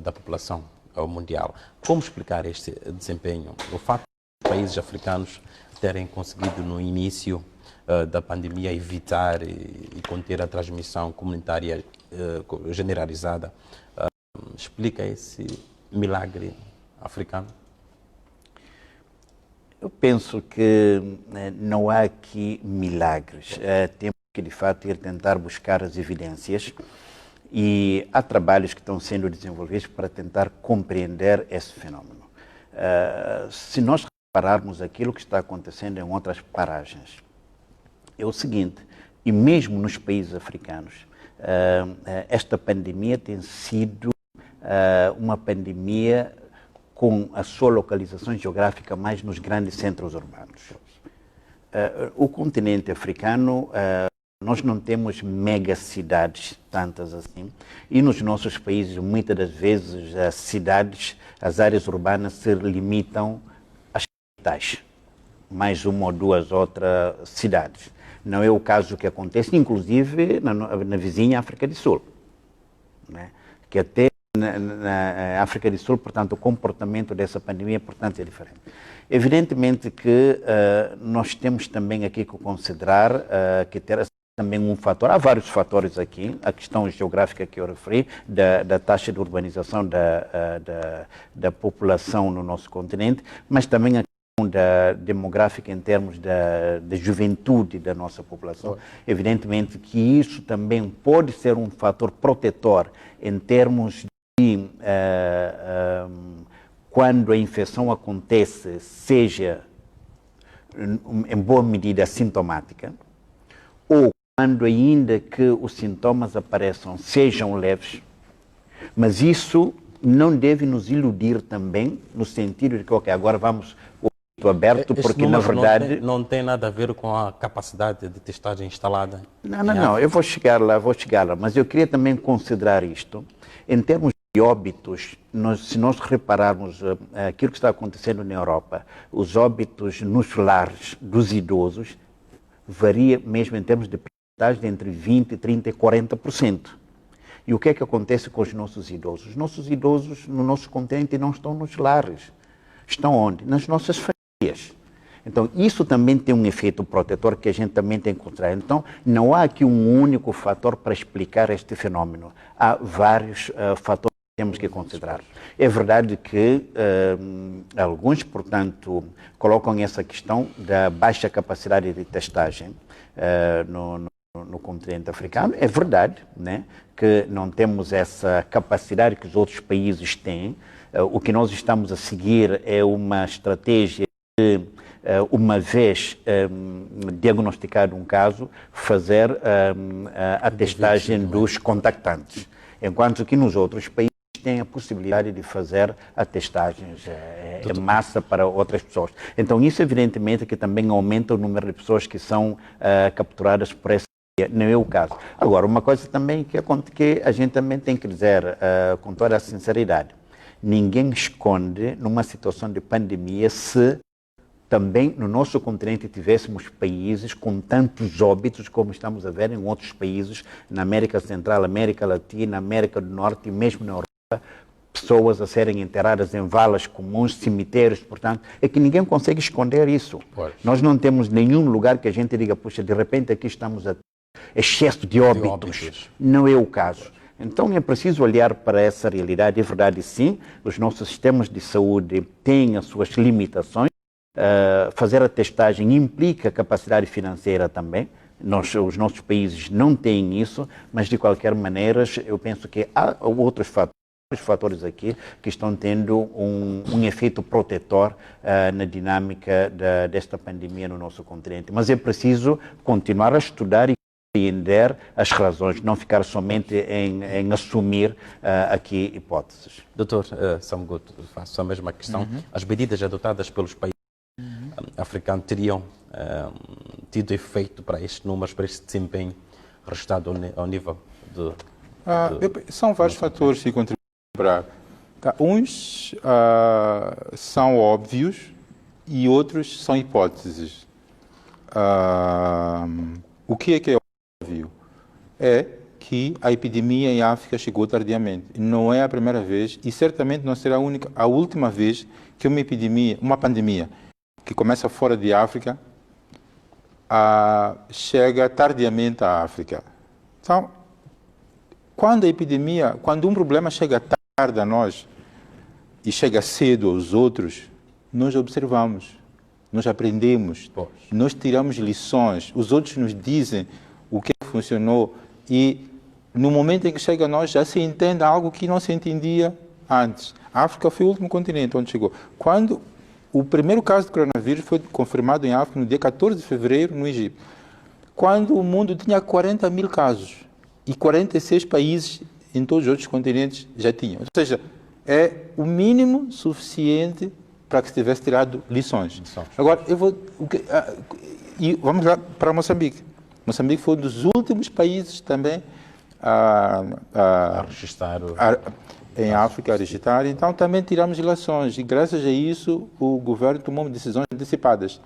da população mundial. Como explicar este desempenho? O facto de países africanos terem conseguido, no início da pandemia, evitar e conter a transmissão comunitária generalizada, explica esse milagre africano? Eu penso que não há aqui milagres. Temos que, de fato, ir tentar buscar as evidências e há trabalhos que estão sendo desenvolvidos para tentar compreender esse fenómeno. Se nós repararmos aquilo que está acontecendo em outras paragens, é o seguinte, e mesmo nos países africanos, esta pandemia tem sido uma pandemia com a sua localização geográfica mais nos grandes centros urbanos. O continente africano, nós não temos megacidades tantas assim, e nos nossos países, muitas das vezes, as cidades, as áreas urbanas se limitam às capitais, mais uma ou duas outras cidades. Não é o caso que acontece, inclusive, na vizinha África do Sul, né? Que até na África do Sul, portanto, o comportamento dessa pandemia, portanto, é diferente. Evidentemente que nós temos também aqui que considerar que ter também um fator, há vários fatores aqui, a questão geográfica que eu referi, da taxa de urbanização da população no nosso continente, mas também a questão demográfica em termos da juventude da nossa população. Evidentemente que isso também pode ser um fator protetor em termos de quando a infecção acontece, seja em boa medida sintomática, ou quando ainda que os sintomas apareçam, sejam leves, mas isso não deve nos iludir também, no sentido de que, ok, agora vamos o aberto, porque na verdade... Não tem nada a ver com a capacidade de testagem instalada? Não, eu vou chegar lá, mas eu queria também considerar isto, em termos de óbitos, se nós repararmos aquilo que está acontecendo na Europa, os óbitos nos lares dos idosos, varia mesmo em termos de de entre 20%, 30% e 40%. E o que é que acontece com os nossos idosos? Os nossos idosos no nosso continente não estão nos lares. Estão onde? Nas nossas famílias. Então, isso também tem um efeito protetor que a gente também tem que considerar. Então, não há aqui um único fator para explicar este fenómeno. Há vários fatores que temos que considerar. É verdade que alguns, portanto, colocam essa questão da baixa capacidade de testagem no continente africano. É verdade, né, que não temos essa capacidade que os outros países têm. O que nós estamos a seguir é uma estratégia de, uma vez diagnosticado um caso, fazer a testagem dos contactantes. Enquanto que nos outros países tem a possibilidade de fazer a testagem em massa para outras pessoas. Então, isso evidentemente que também aumenta o número de pessoas que são capturadas por essa via. Não é o caso. Agora, uma coisa também que a gente também tem que dizer com toda a sinceridade, ninguém esconde numa situação de pandemia se também no nosso continente tivéssemos países com tantos óbitos como estamos a ver em outros países, na América Central, América Latina, América do Norte e mesmo na Europa, pessoas a serem enterradas em valas comuns, cemitérios, portanto, é que ninguém consegue esconder isso. Pois. Nós não temos nenhum lugar que a gente diga, puxa, de repente aqui estamos a excesso de óbitos. Não é o caso. Então é preciso olhar para essa realidade. É verdade, sim, os nossos sistemas de saúde têm as suas limitações. Fazer a testagem implica capacidade financeira também. Os nossos países não têm isso, mas de qualquer maneira eu penso que há outros fatores aqui que estão tendo um efeito protetor na dinâmica desta pandemia no nosso continente. Mas é preciso continuar a estudar e compreender as razões, não ficar somente em assumir aqui hipóteses. Doutor Samgut, faço a mesma questão. As medidas adotadas pelos países africanos teriam tido efeito para estes números, para este desempenho registrado ao nível são vários fatores que contribuem para... Uns são óbvios e outros são hipóteses. O que é óbvio? É que a epidemia em África chegou tardiamente. Não é a primeira vez e certamente não será a última vez que uma pandemia que começa fora de África chega tardiamente à África. Então, quando um problema chega tarde a nós e chega cedo aos outros, nós observamos, nós aprendemos, nós tiramos lições, os outros nos dizem o que funcionou e no momento em que chega a nós já se entende algo que não se entendia antes. A África foi o último continente onde chegou. Quando o primeiro caso de coronavírus foi confirmado em África no dia 14 de fevereiro, no Egito, quando o mundo tinha 40 mil casos e 46 países em todos os outros continentes já tinham. Ou seja, é o mínimo suficiente para que se tivesse tirado lições. Agora, vamos lá para Moçambique. Moçambique foi um dos últimos países também a registrar em África a registrar. Então, também tiramos lições e, graças a isso, o governo tomou decisões antecipadas.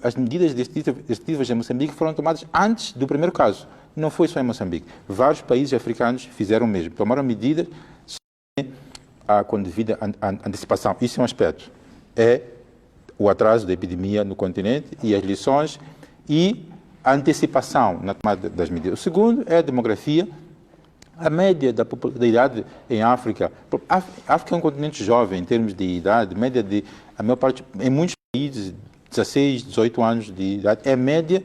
As medidas restritivas em Moçambique foram tomadas antes do primeiro caso. Não foi só em Moçambique. Vários países africanos fizeram o mesmo. Tomaram medidas com devida antecipação. Isso é um aspecto. É o atraso da epidemia no continente e as lições e a antecipação na tomada das medidas. O segundo é a demografia. A média da idade em África, a África é um continente jovem em termos de idade, a maior parte, em muitos países, 16, 18 anos de idade, é a média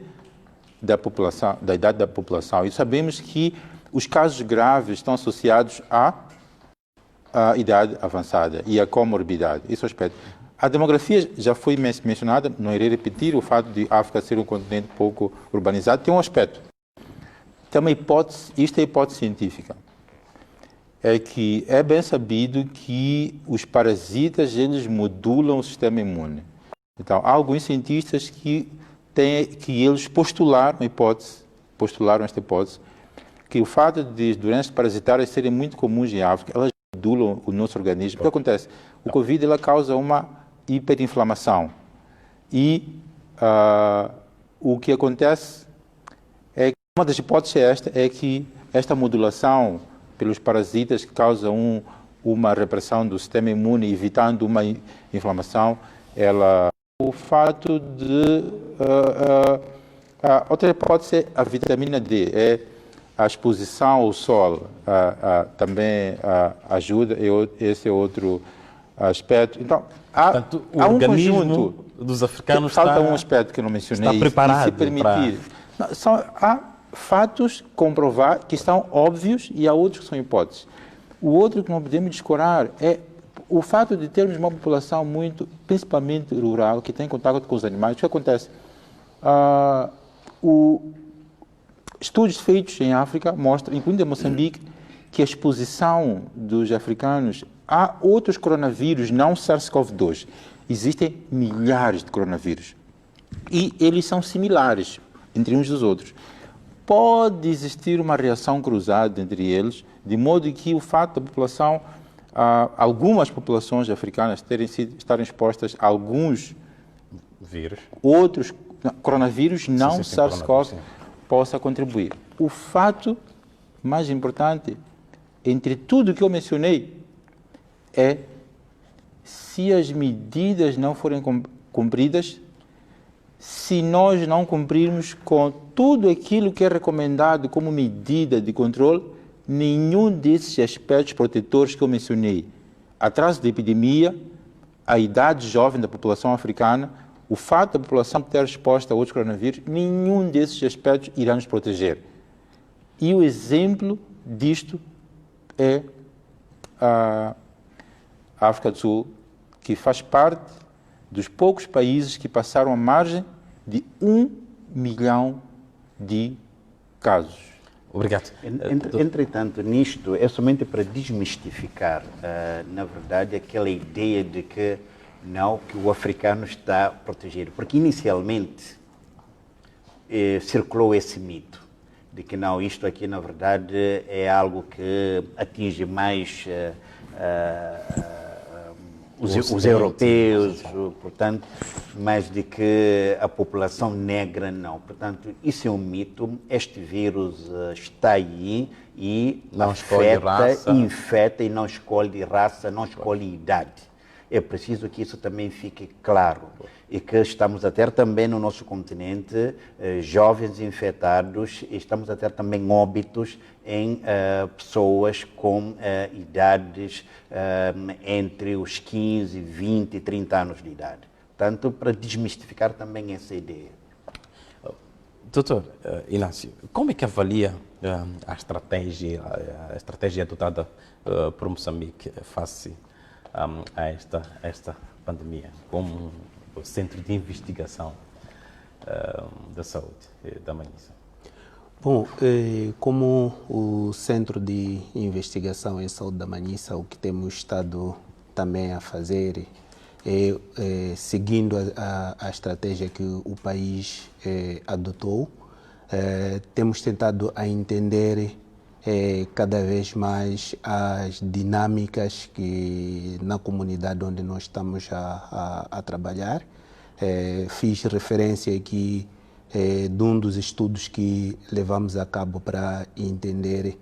da população, da idade da população. E sabemos que os casos graves estão associados à idade avançada e à comorbidade, esse é o aspecto. A demografia já foi mencionada, não irei repetir, o fato de a África ser um continente pouco urbanizado, tem um aspecto. Tem uma hipótese, isto é a hipótese científica, é que é bem sabido que os parasitas, eles modulam o sistema imune. Então, há alguns cientistas que eles postularam esta hipótese, que o fato de as doenças parasitárias serem muito comuns em África, elas modulam o nosso organismo. O que acontece? O Covid, ela causa uma hiperinflamação. E o que acontece é que uma das hipóteses é que esta modulação pelos parasitas que causa uma repressão do sistema imune, evitando uma inflamação, o fato de... outra hipótese é a vitamina D, a exposição ao sol também ajuda, esse é outro aspecto. Então, Portanto, há um conjunto dos africanos falta um aspecto que eu não mencionei. Está preparado se permitir. Há fatos comprovados que são óbvios e há outros que são hipóteses. O outro que não podemos descurar é o fato de termos uma população muito, principalmente rural, que tem contato com os animais. O que acontece? Estudos feitos em África mostram, incluindo em Moçambique, que a exposição dos africanos a outros coronavírus, não SARS-CoV-2. Existem milhares de coronavírus e eles são similares entre uns dos outros. Pode existir uma reação cruzada entre eles, de modo que o fato da população, algumas populações africanas estarem expostas a alguns outros coronavírus, não SARS-CoV, possa contribuir. O fato mais importante, entre tudo que eu mencionei, é se as medidas não forem cumpridas, se nós não cumprirmos com tudo aquilo que é recomendado como medida de controle, nenhum desses aspectos protetores que eu mencionei, atraso da epidemia, a idade jovem da população africana, o fato da população ter exposta a outros coronavírus, nenhum desses aspectos irá nos proteger. E o exemplo disto é a África do Sul, que faz parte dos poucos países que passaram à margem de 1 milhão de casos. Obrigado. Entretanto, nisto é somente para desmistificar, na verdade, aquela ideia de que que o africano está protegido. Porque inicialmente circulou esse mito de que não, isto aqui na verdade é algo que atinge mais os europeus, portanto, mas de que a população negra não. Portanto, isso é um mito. Este vírus está aí e não afeta, infeta e não escolhe raça, não escolhe idade. É preciso que isso também fique claro e que estamos a ter também no nosso continente jovens infectados e estamos a ter também óbitos em pessoas com idades entre os 15, 20 e 30 anos de idade. Portanto, para desmistificar também essa ideia. Doutor Inácio, como é que avalia a estratégia adotada por Moçambique face a esta pandemia, como centro de investigação da saúde da Manhissa? Bom, como o Centro de Investigação em Saúde da Manhissa, o que temos estado também a fazer é seguindo a estratégia que o país adotou, temos tentado a entender cada vez mais as dinâmicas que na comunidade onde nós estamos a trabalhar. Fiz referência aqui de um dos estudos que levamos a cabo para entender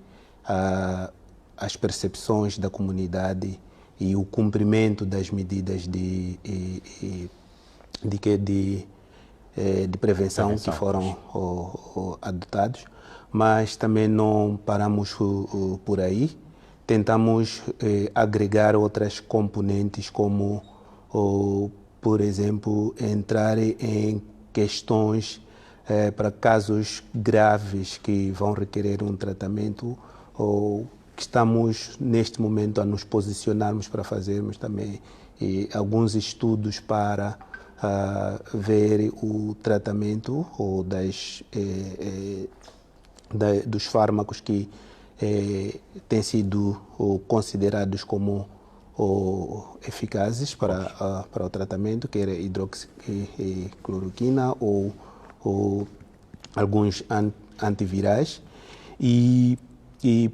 as percepções da comunidade e o cumprimento das medidas de de prevenção que foram adotados, mas também não paramos por aí. Tentamos agregar outras componentes como, por exemplo, entrar em questões para casos graves que vão requerer um tratamento, ou que estamos neste momento a nos posicionarmos para fazermos também alguns estudos para ver o tratamento ou dos fármacos que têm sido considerados como eficazes para o tratamento, que era hidroxicloroquina ou alguns antivirais. E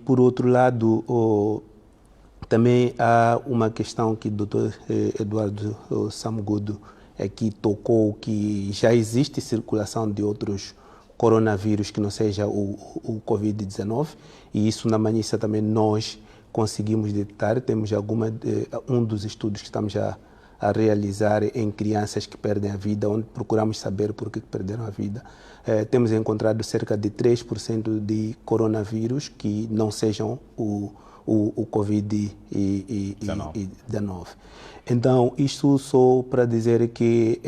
por outro lado, também há uma questão que o Dr. Eduardo Samugudo aqui tocou, que já existe circulação de outros coronavírus que não seja o Covid-19, e isso na Manhissa também nós conseguimos detectar. Temos um dos estudos que estamos a realizar em crianças que perdem a vida, onde procuramos saber por que perderam a vida. Temos encontrado cerca de 3% de coronavírus que não sejam o Covid-19. Então, isto só para dizer que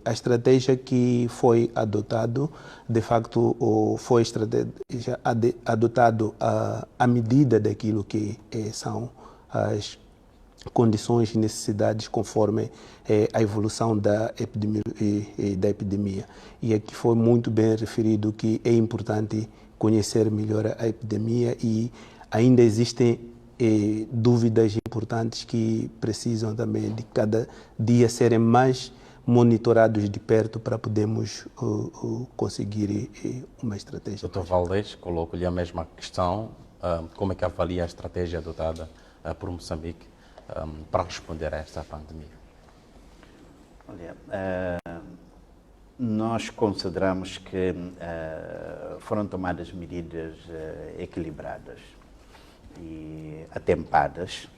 a estratégia que foi adotada, de facto, foi estratégia adotado à medida daquilo que são as condições e necessidades conforme a evolução da epidemia. E aqui foi muito bem referido que é importante conhecer melhor a epidemia, e ainda existem dúvidas importantes que precisam também de cada dia serem mais monitorados de perto para podermos conseguir uma estratégia. Dr. Valdez, coloco-lhe a mesma questão. Como é que avalia a estratégia adotada por Moçambique para responder a esta pandemia? Olha, nós consideramos que foram tomadas medidas equilibradas e atempadas.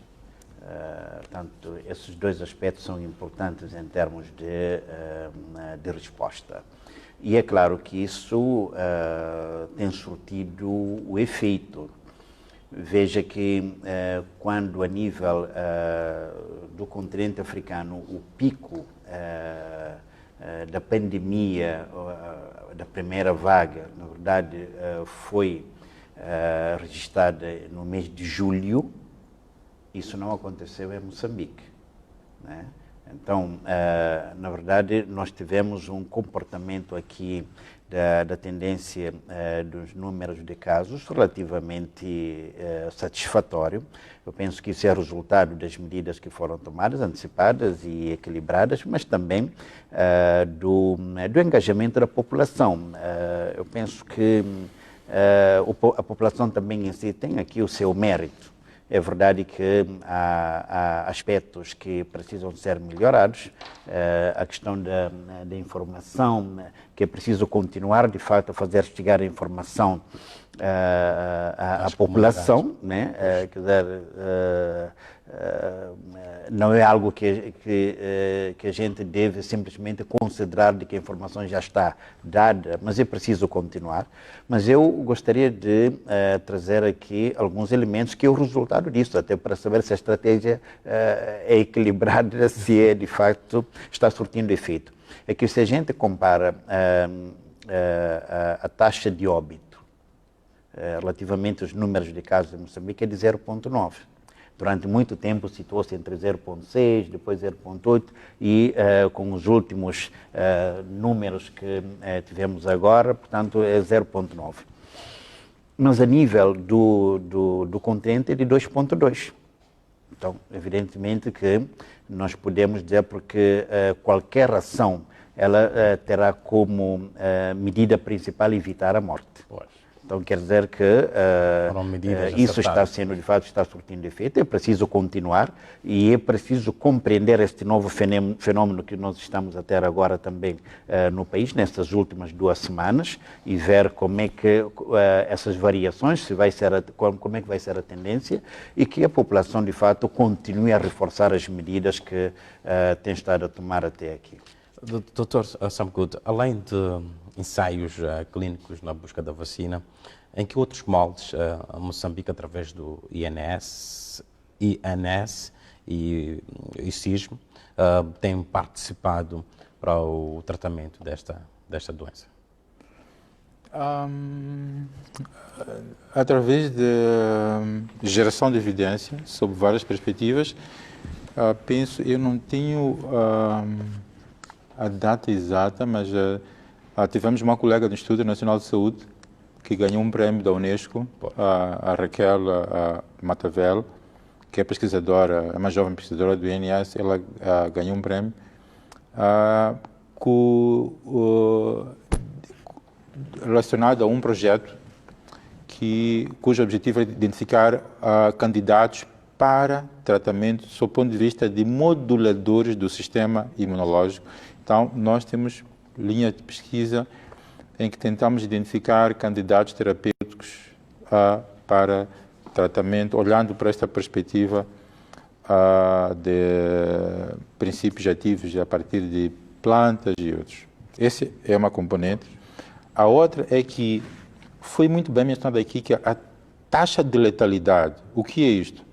Portanto, esses dois aspectos são importantes em termos de resposta. E é claro que isso tem surtido o efeito. Veja que quando a nível do continente africano o pico da pandemia, da primeira vaga, na verdade foi registrada no mês de julho, isso não aconteceu em Moçambique, né? Então, na verdade, nós tivemos um comportamento aqui da tendência dos números de casos relativamente satisfatório. Eu penso que isso é resultado das medidas que foram tomadas, antecipadas e equilibradas, mas também do engajamento da população. Eu penso que a população também em si tem aqui o seu mérito. É verdade que há aspectos que precisam ser melhorados, a questão da informação, que é preciso continuar, de fato, a fazer chegar a informação à população, né? Quer dizer, não é algo que a gente deve simplesmente considerar de que a informação já está dada, mas é preciso continuar. Mas eu gostaria de trazer aqui alguns elementos que é o resultado disso, até para saber se a estratégia é equilibrada, se é de facto está surtindo efeito. É que se a gente compara a taxa de óbito relativamente aos números de casos em Moçambique, é de 0,9. Durante muito tempo situou-se entre 0,6, depois 0,8 e com os últimos números que tivemos agora, portanto, é 0,9. Mas a nível do continente é de 2,2. Então, evidentemente que nós podemos dizer porque qualquer ação ela terá como medida principal evitar a morte. Então, quer dizer que isso está sendo, de fato, está surtindo efeito. É preciso continuar e é preciso compreender este novo fenómeno que nós estamos a ter agora também no país, nestas últimas 2 semanas, e ver como é que essas variações, como é que vai ser a tendência, e que a população, de fato, continue a reforçar as medidas que tem estado a tomar até aqui. Dr. Samgood, além de ensaios clínicos na busca da vacina, em que outros moldes Moçambique, através do INS e CISM, tem participado para o tratamento desta doença? Através de geração de evidência sob várias perspectivas, eu não tenho a data exata, mas tivemos uma colega do Instituto Nacional de Saúde que ganhou um prêmio da Unesco, a Raquel Matavel, que é pesquisadora, é uma jovem pesquisadora do INS, ela ganhou um prêmio relacionado a um projeto cujo objetivo é identificar candidatos para tratamento sob o ponto de vista de moduladores do sistema imunológico. Então, nós temos linha de pesquisa em que tentamos identificar candidatos terapêuticos para tratamento, olhando para esta perspectiva de princípios ativos a partir de plantas e outros. Essa é uma componente. A outra é que foi muito bem mencionado aqui que a taxa de letalidade, o que é isto?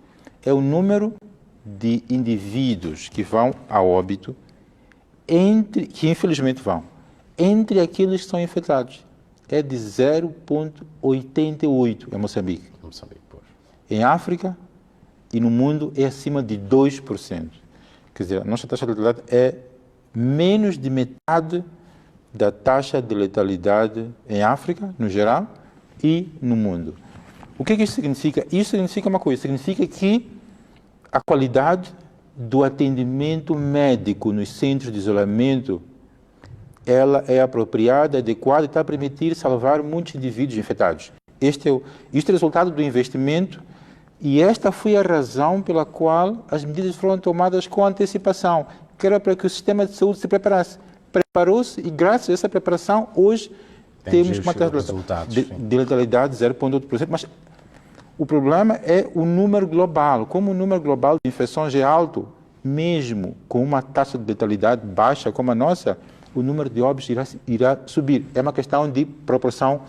É o número de indivíduos que vão a óbito, que infelizmente vão, entre aqueles que são infectados. É de 0,88 em Moçambique. Em África e no mundo é acima de 2%. Quer dizer, a nossa taxa de letalidade é menos de metade da taxa de letalidade em África, no geral, e no mundo. O que isso significa? Isso significa uma coisa, significa que a qualidade do atendimento médico nos centros de isolamento, ela é apropriada, adequada e está a permitir salvar muitos indivíduos infectados. Isto é resultado do investimento e esta foi a razão pela qual as medidas foram tomadas com antecipação, que era para que o sistema de saúde se preparasse. Preparou-se e graças a essa preparação, hoje temos uma taxa de letalidade de 0,8%, mas o problema é o número global. Como o número global de infecções é alto, mesmo com uma taxa de letalidade baixa como a nossa, o número de óbitos irá subir. É uma questão de proporção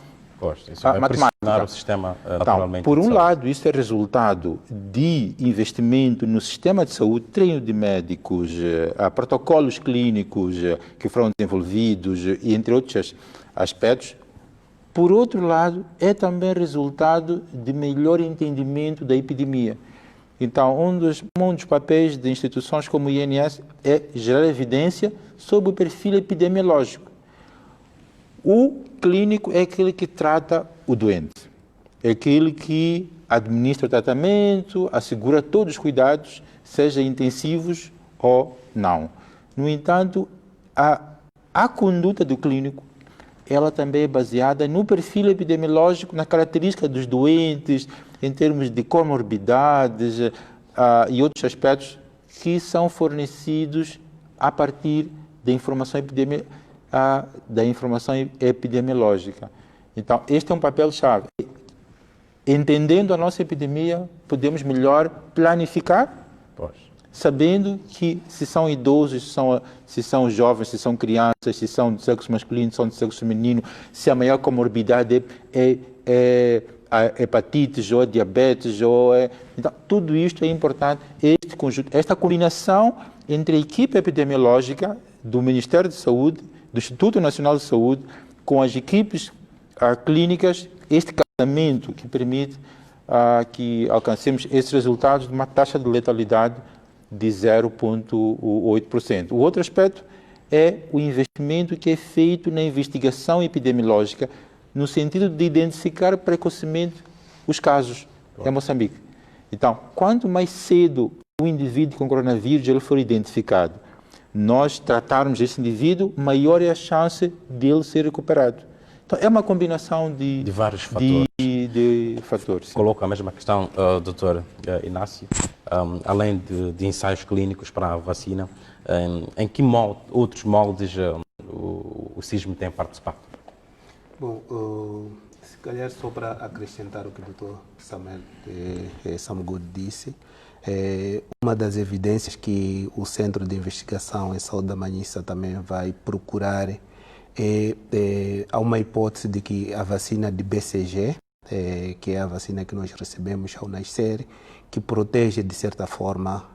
matemática. O sistema, naturalmente, então, por um lado, isso é resultado de investimento no sistema de saúde, treino de médicos, protocolos clínicos que foram desenvolvidos, e entre outros aspectos. Por outro lado, é também resultado de melhor entendimento da epidemia. Então, um dos papéis de instituições como o INS é gerar evidência sobre o perfil epidemiológico. O clínico é aquele que trata o doente, é aquele que administra o tratamento, assegura todos os cuidados, sejam intensivos ou não. No entanto, a conduta do clínico, ela também é baseada no perfil epidemiológico, na característica dos doentes, em termos de comorbidades e outros aspectos que são fornecidos a partir da informação epidemiológica. Então, este é um papel-chave. Entendendo a nossa epidemia, podemos melhor planificar, sabendo que se são idosos, se são jovens, se são crianças, se são de sexo masculino, se são de sexo feminino, se a maior comorbidade é a hepatites ou a diabetes. Então, tudo isto é importante. Este conjunto, esta combinação entre a equipe epidemiológica do Ministério de Saúde, do Instituto Nacional de Saúde, com as equipes clínicas, este casamento que permite que alcancemos esses resultados de uma taxa de letalidade de 0,8%. O outro aspecto é o investimento que é feito na investigação epidemiológica, no sentido de identificar precocemente os casos em Moçambique. Então, quanto mais cedo o indivíduo com coronavírus ele for identificado, nós tratarmos esse indivíduo, maior é a chance dele ser recuperado. Então, é uma combinação de vários fatores. De fatores. Coloco a mesma questão, Dr. Inácio, além de ensaios clínicos para a vacina, em que outros moldes o CISM tem participado? Bom, se calhar só para acrescentar o que o Dr. Samgood disse, Uma das evidências que o Centro de Investigação em Saúde da Manhissa também vai procurar há uma hipótese de que a vacina de BCG, que é a vacina que nós recebemos ao nascer, que protege de certa forma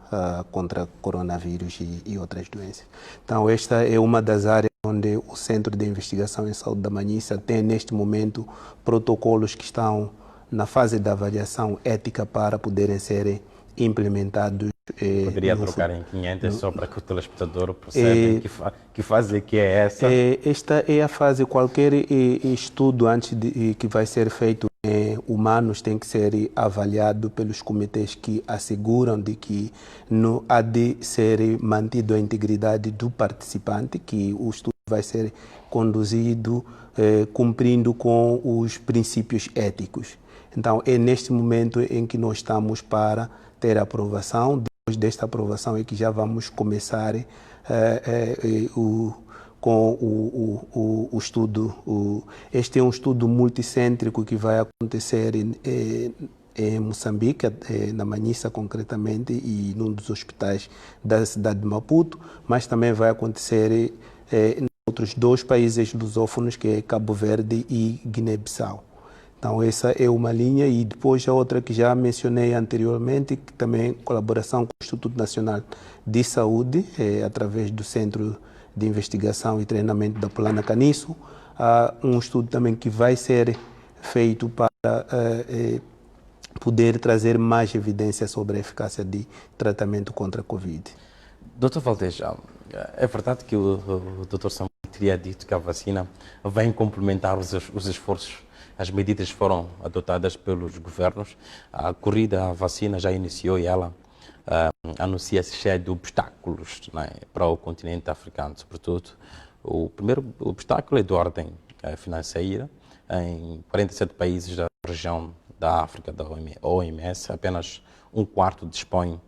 contra coronavírus e outras doenças. Então esta é uma das áreas onde o Centro de Investigação em Saúde da Manhissa tem neste momento protocolos que estão na fase da avaliação ética para poderem ser implementados. Poderia trocar em 500 só para que o telespectador perceba que fase que é essa? Esta é a fase, qualquer estudo antes que vai ser feito em humanos tem que ser avaliado pelos comitês que asseguram de que não há de ser mantido a integridade do participante, que o estudo vai ser conduzido cumprindo com os princípios éticos. Então é neste momento em que nós estamos para ter a aprovação. Depois desta aprovação é que já vamos começar com o estudo. Este é um estudo multicêntrico que vai acontecer em Moçambique, na Manhissa concretamente, e num dos hospitais da cidade de Maputo, mas também vai acontecer em outros 2 países lusófonos, que é Cabo Verde e Guiné-Bissau. Então essa é uma linha, e depois a outra que já mencionei anteriormente, que também colaboração com o Instituto Nacional de Saúde, através do Centro de Investigação e Treinamento da Polana Caniço, há um estudo também que vai ser feito para poder trazer mais evidência sobre a eficácia de tratamento contra a Covid. Dr. Valdez, é verdade que o Dr. Samuel teria dito que a vacina vai complementar os esforços. As medidas foram adotadas pelos governos. A corrida à vacina já iniciou e ela anuncia-se cheia de obstáculos, né, para o continente africano, sobretudo. O primeiro obstáculo é de ordem financeira. Em 47 países da região da África, da OMS, apenas 1/4 dispõe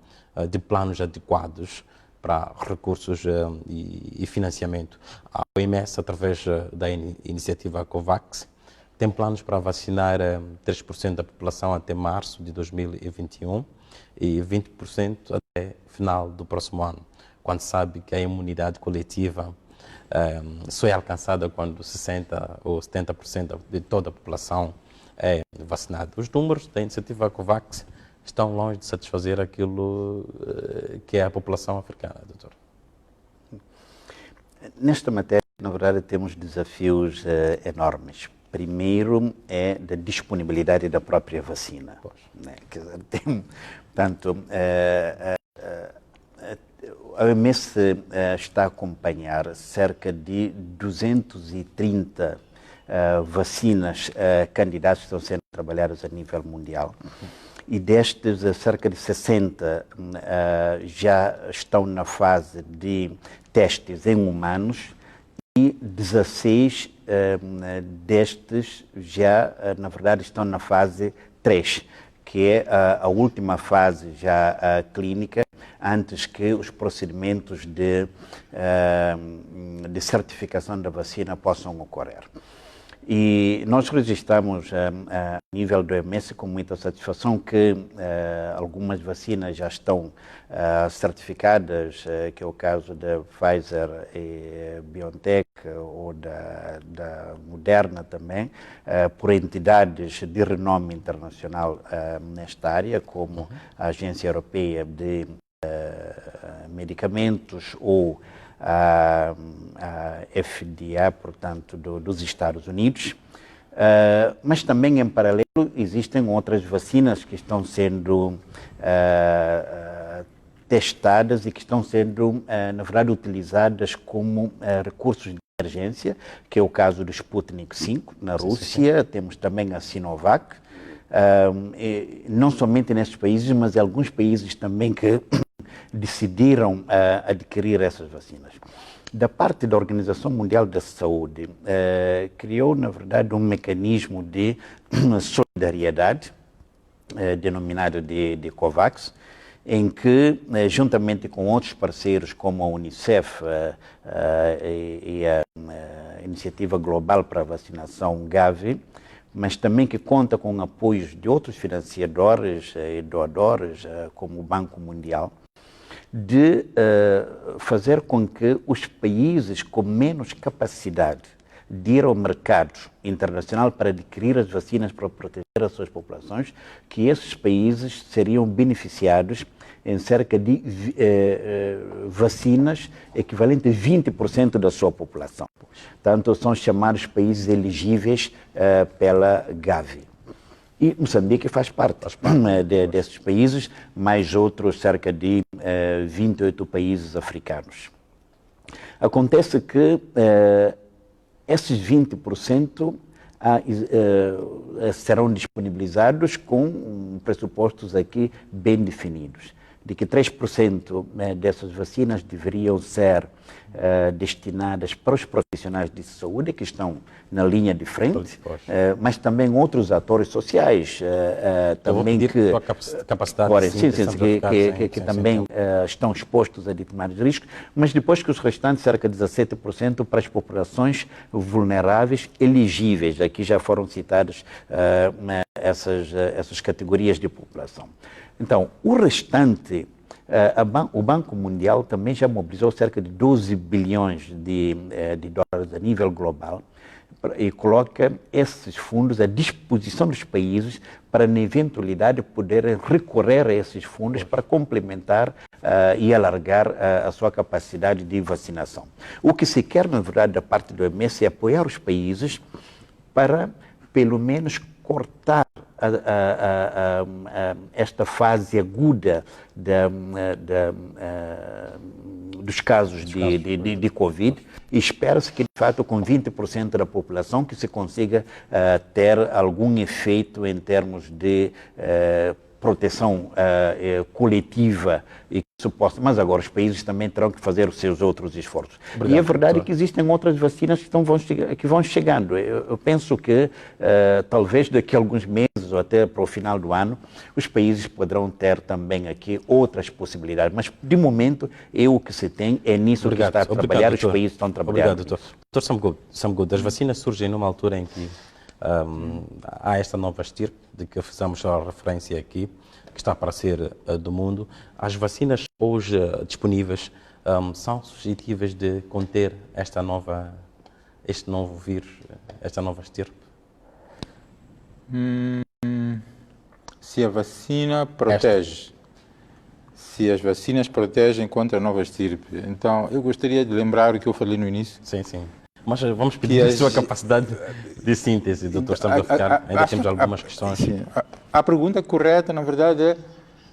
de planos adequados para recursos e financiamento. A OMS, através da iniciativa COVAX, tem planos para vacinar 3% da população até março de 2021 e 20% até final do próximo ano, quando sabe que a imunidade coletiva só é alcançada quando 60% ou 70% de toda a população é vacinada. Os números da iniciativa COVAX estão longe de satisfazer aquilo que é a população africana, doutor. Nesta matéria, na verdade, temos desafios enormes. Primeiro é da disponibilidade da própria vacina. Né? Quer dizer, portanto, a OMS está a acompanhar cerca de 230 vacinas candidatas que estão sendo trabalhadas a nível mundial. E destes, cerca de 60 já estão na fase de testes em humanos e 16 destes já, na verdade, estão na fase 3, que é a última fase já clínica, antes que os procedimentos de certificação da vacina possam ocorrer. E nós registramos a nível do OMS com muita satisfação que algumas vacinas já estão certificadas, que é o caso da Pfizer e BioNTech ou da Moderna também, por entidades de renome internacional nesta área, como a Agência Europeia de Medicamentos ou a FDA, portanto, dos Estados Unidos, mas também em paralelo existem outras vacinas que estão sendo testadas e que estão sendo, na verdade, utilizadas como recursos de emergência, que é o caso do Sputnik V na Rússia. Temos também a Sinovac, não somente nestes países, mas em alguns países também que decidiram adquirir essas vacinas. Da parte da Organização Mundial da Saúde, criou, na verdade, um mecanismo de solidariedade, denominado de COVAX, em que, juntamente com outros parceiros como a Unicef e a Iniciativa Global para a Vacinação, Gavi, mas também que conta com apoios de outros financiadores e doadores, como o Banco Mundial, de fazer com que os países com menos capacidade de ir ao mercado internacional para adquirir as vacinas para proteger as suas populações, que esses países seriam beneficiados em cerca de vacinas equivalente a 20% da sua população. Portanto, são chamados países elegíveis pela Gavi. E Moçambique faz parte desses países, mais outros cerca de 28 países africanos. Acontece que esses 20% serão disponibilizados com pressupostos aqui bem definidos, de que 3% dessas vacinas deveriam ser destinadas para os profissionais de saúde que estão na linha de frente, mas também outros atores sociais também que capacidade que também estão expostos a determinados riscos, mas depois que os restantes, cerca de 17% para as populações vulneráveis elegíveis. Aqui já foram citadas essas categorias de população. Então, o restante, o Banco Mundial também já mobilizou cerca de 12 bilhões de dólares a nível global e coloca esses fundos à disposição dos países para, na eventualidade, poderem recorrer a esses fundos para complementar e alargar a sua capacidade de vacinação. O que se quer, na verdade, da parte do OMS é apoiar os países para, pelo menos, cortar esta fase aguda dos casos de Covid, e espera-se que, de fato, com 20% da população, que se consiga ter algum efeito em termos de proteção coletiva e que isso possa, mas agora os países também terão que fazer os seus outros esforços. Obrigado, e é verdade que existem outras vacinas que vão chegando. Eu penso que talvez daqui a alguns meses ou até para o final do ano, os países poderão ter também aqui outras possibilidades, mas de momento o que se tem é nisso que está a trabalhar, os países estão trabalhando. Obrigado, doutor. Samgood, as vacinas surgem numa altura em que há esta nova estirpe de que fizemos a referência aqui, que está para ser do mundo. As vacinas hoje disponíveis são suscetíveis de conter este novo vírus, esta nova estirpe? Se a vacina protege, se as vacinas protegem contra a nova estirpe, então eu gostaria de lembrar o que eu falei no início. Sim, sim. Mas vamos pedir a sua capacidade de síntese, doutor. Estamos a ficar, ainda temos algumas questões. Sim. A pergunta correta, na verdade, é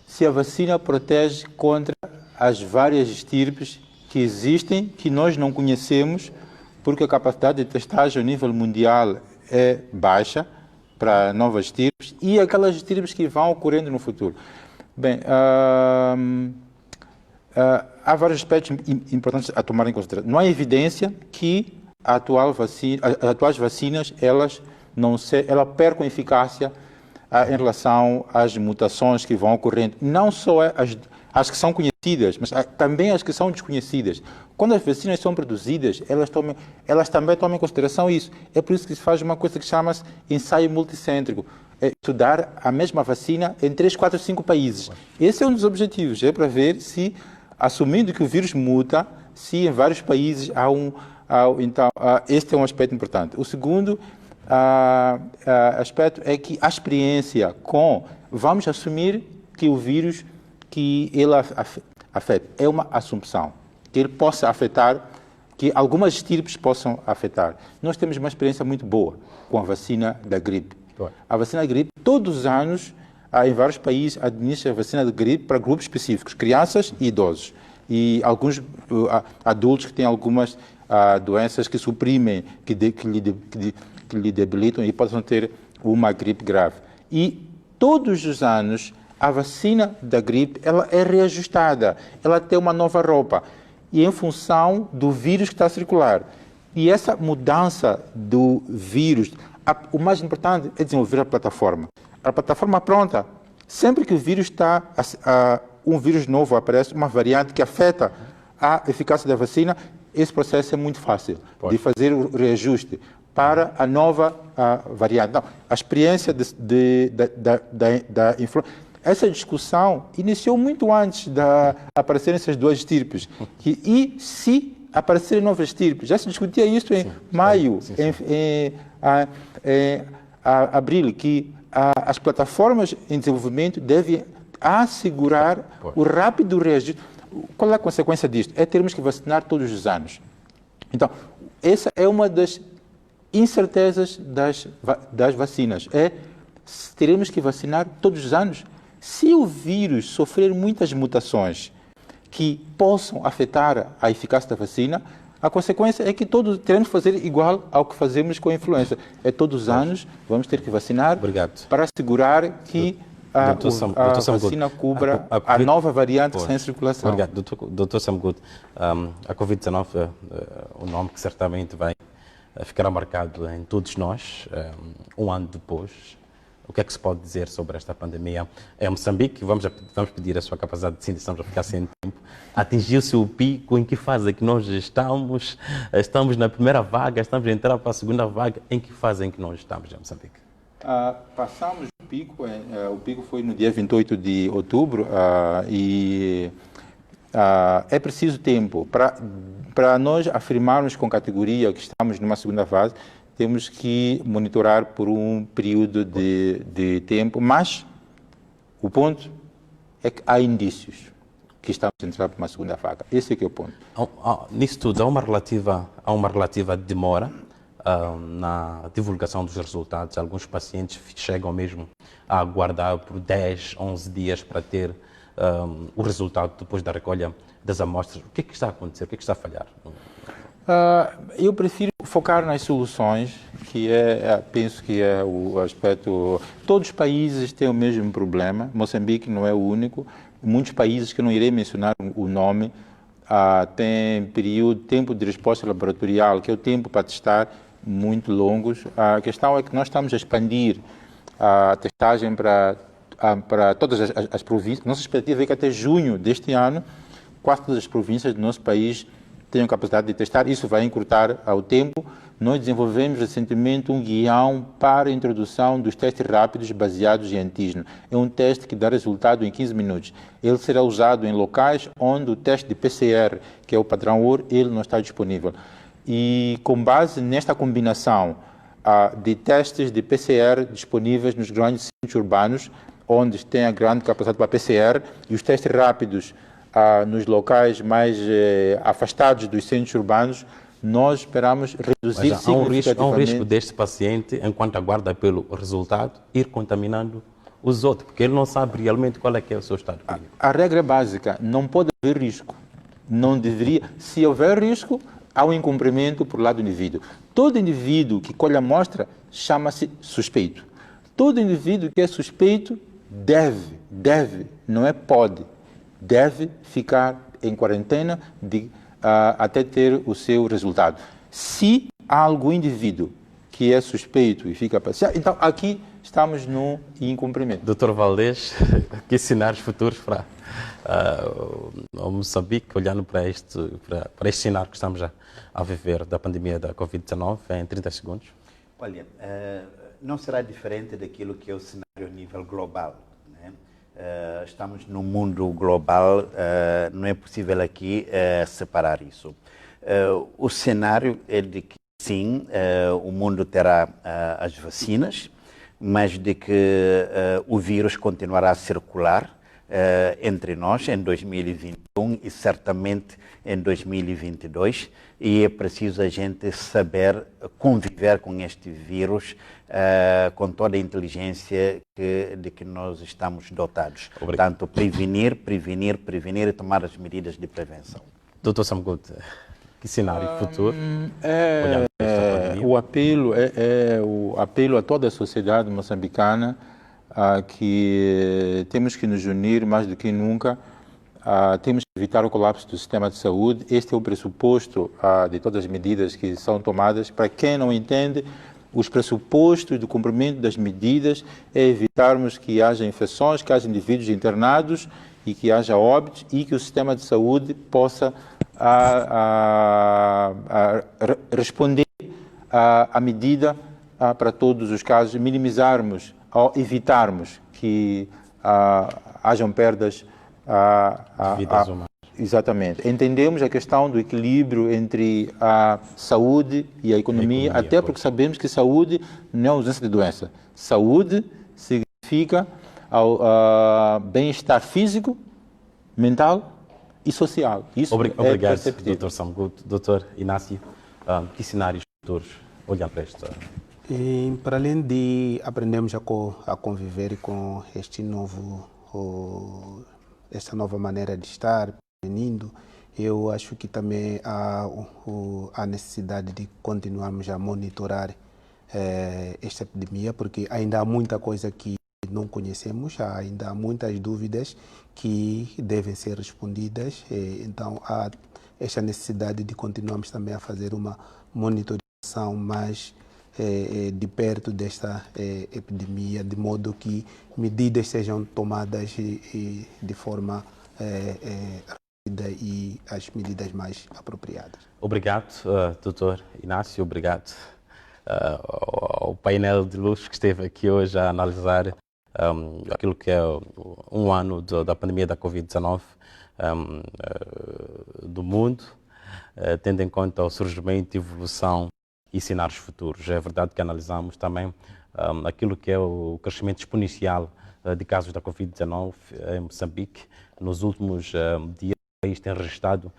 se a vacina protege contra as várias estirpes que existem, que nós não conhecemos, porque a capacidade de testagem a nível mundial é baixa para novas estirpes e aquelas estirpes que vão ocorrendo no futuro. Bem, há vários aspectos importantes a tomar em consideração. Não há evidência que as atuais vacinas elas percam eficácia em relação às mutações que vão ocorrendo. Não só as que são conhecidas, mas também as que são desconhecidas. Quando as vacinas são produzidas, elas também tomam em consideração isso. É por isso que se faz uma coisa que chama-se ensaio multicêntrico. É estudar a mesma vacina em 3, 4, 5 países. Esse é um dos objetivos, é para ver se, assumindo que o vírus muta, se em vários países há então, este é um aspecto importante. O segundo aspecto é que a experiência vamos assumir que o vírus que ele afeta, é uma assumpção, que ele possa afetar, que algumas estirpes possam afetar. Nós temos uma experiência muito boa com a vacina da gripe. A vacina da gripe, todos os anos, em vários países, administra a vacina da gripe para grupos específicos, crianças e idosos. E alguns adultos que têm algumas doenças que suprimem, que lhe debilitam e possam ter uma gripe grave. E todos os anos a vacina da gripe ela é reajustada, ela tem uma nova roupa e em função do vírus que está a circular. E essa mudança do vírus, o mais importante é desenvolver a plataforma. A plataforma pronta, sempre que o vírus um vírus novo aparece, uma variante que afeta a eficácia da vacina, esse processo é muito fácil de fazer o reajuste. para a nova variante. Não, a experiência da influenza. Essa discussão iniciou muito antes de aparecerem essas duas estirpes. E se aparecerem novas estirpes? Já se discutia isso em maio, em abril, que as plataformas em desenvolvimento devem assegurar o rápido registro. Qual é a consequência disto? É termos que vacinar todos os anos. Então, essa é uma das incertezas das vacinas. Teremos que vacinar todos os anos. Se o vírus sofrer muitas mutações que possam afetar a eficácia da vacina, a consequência é que todos teremos que fazer igual ao que fazemos com a influenza. Todos os anos vamos ter que vacinar para assegurar que a vacina cubra a nova variante sem circulação. Obrigado. Dr. Samgut, a Covid-19, o nome que certamente vai ficar marcado em todos nós, um ano depois. O que é que se pode dizer sobre esta pandemia? Em Moçambique, vamos pedir a sua capacidade de síntese, estamos a ficar sem tempo. Atingiu-se o pico, em que fase é que nós estamos? Estamos na primeira vaga, estamos a entrar para a segunda vaga. Em que fase é que nós estamos em Moçambique? Passamos o pico, o pico foi no dia 28 de outubro e é preciso tempo para nós afirmarmos com categoria que estamos numa segunda fase. Temos que monitorar por um período de tempo, mas o ponto é que há indícios que estamos a entrar para uma segunda vaga. Esse é que é o ponto. Nisso tudo, há uma relativa demora na divulgação dos resultados. Alguns pacientes chegam mesmo a aguardar por 10, 11 dias para ter o resultado depois da recolha das amostras. O que é que está a acontecer? O que é que está a falhar? Eu prefiro focar nas soluções, que penso que é o aspecto. Todos os países têm o mesmo problema. Moçambique não é o único. Muitos países, que eu não irei mencionar o nome, têm tempo de resposta laboratorial, que é o tempo para testar, muito longos. A questão é que nós estamos a expandir a testagem para todas as províncias. Nossa expectativa é que até junho deste ano, quase todas as províncias do nosso país tenham capacidade de testar. Isso vai encurtar ao tempo. Nós desenvolvemos recentemente um guião para a introdução dos testes rápidos baseados em antígeno. É um teste que dá resultado em 15 minutos. Ele será usado em locais onde o teste de PCR, que é o padrão ouro, ele não está disponível. E com base nesta combinação de testes de PCR disponíveis nos grandes centros urbanos, onde tem a grande capacidade para PCR, e os testes rápidos nos locais mais afastados dos centros urbanos, nós esperamos reduzir significativamente. Há um risco deste paciente, enquanto aguarda pelo resultado, ir contaminando os outros, porque ele não sabe realmente qual é que é o seu estado clínico. A regra é básica, não pode haver risco. Não deveria. Se houver risco, há um incumprimento por lado do indivíduo. Todo indivíduo que colhe a amostra chama-se suspeito. Todo indivíduo que é suspeito deve, não é pode, deve ficar em quarentena até ter o seu resultado. Se há algum indivíduo que é suspeito e fica paciente, então aqui estamos no incumprimento. Dr. Valdez, que cenários futuros para o Moçambique, olhando para este cenário que estamos a viver da pandemia da Covid-19 em 30 segundos? Olha, não será diferente daquilo que é o cenário a nível global. Estamos num mundo global, não é possível aqui separar isso. O cenário é de que, sim, o mundo terá as vacinas, mas de que o vírus continuará a circular entre nós em 2021 e certamente em 2022, e é preciso a gente saber conviver com este vírus com toda a inteligência de que nós estamos dotados. Portanto, prevenir e tomar as medidas de prevenção. Dr. Samgut, que cenário futuro? O apelo a toda a sociedade moçambicana que temos que nos unir mais do que nunca. Temos que evitar o colapso do sistema de saúde. Este é o pressuposto de todas as medidas que são tomadas. Para quem não entende, os pressupostos do cumprimento das medidas é evitarmos que haja infecções, que haja indivíduos internados e que haja óbitos, e que o sistema de saúde possa responder a medida para todos os casos, minimizarmos ou evitarmos que hajam perdas Vidas humanas. Exatamente. Entendemos a questão do equilíbrio entre a saúde e a economia, até porque sabemos que saúde não é ausência de doença. Saúde significa bem-estar físico, mental e social. Isso Obrigado, perceptível. Dr. Samguto. Dr. Inácio, que cenários futuros olham para isto? E, para além de aprendermos a conviver com esta nova maneira de estar, prevenindo, eu acho que também há necessidade de continuarmos a monitorar esta epidemia, porque ainda há muita coisa que não conhecemos, ainda há muitas dúvidas que devem ser respondidas, então há esta necessidade de continuarmos também a fazer uma monitorização mais de perto desta epidemia, de modo que medidas sejam tomadas de forma rápida e as medidas mais apropriadas. Obrigado, Dr. Inácio, obrigado ao painel de luz que esteve aqui hoje a analisar aquilo que é um ano da pandemia da Covid-19 do mundo, tendo em conta o surgimento, evolução e cenários futuros. É verdade que analisamos também aquilo que é o crescimento exponencial de casos da Covid-19 em Moçambique. Nos últimos dias, o país tem registrado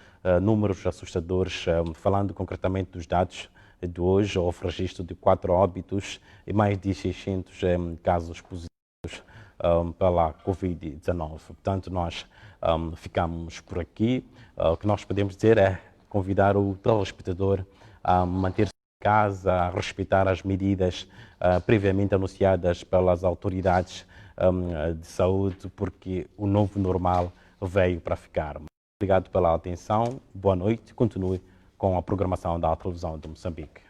números assustadores. Falando concretamente dos dados de hoje, houve registro de 4 óbitos e mais de 600 casos positivos pela Covid-19. Portanto, nós ficamos por aqui. O que nós podemos dizer é convidar o telespectador a manter-se em casa, a respeitar as medidas previamente anunciadas pelas autoridades de saúde, porque o novo normal veio para ficar. Obrigado pela atenção, boa noite, continue com a programação da televisão de Moçambique.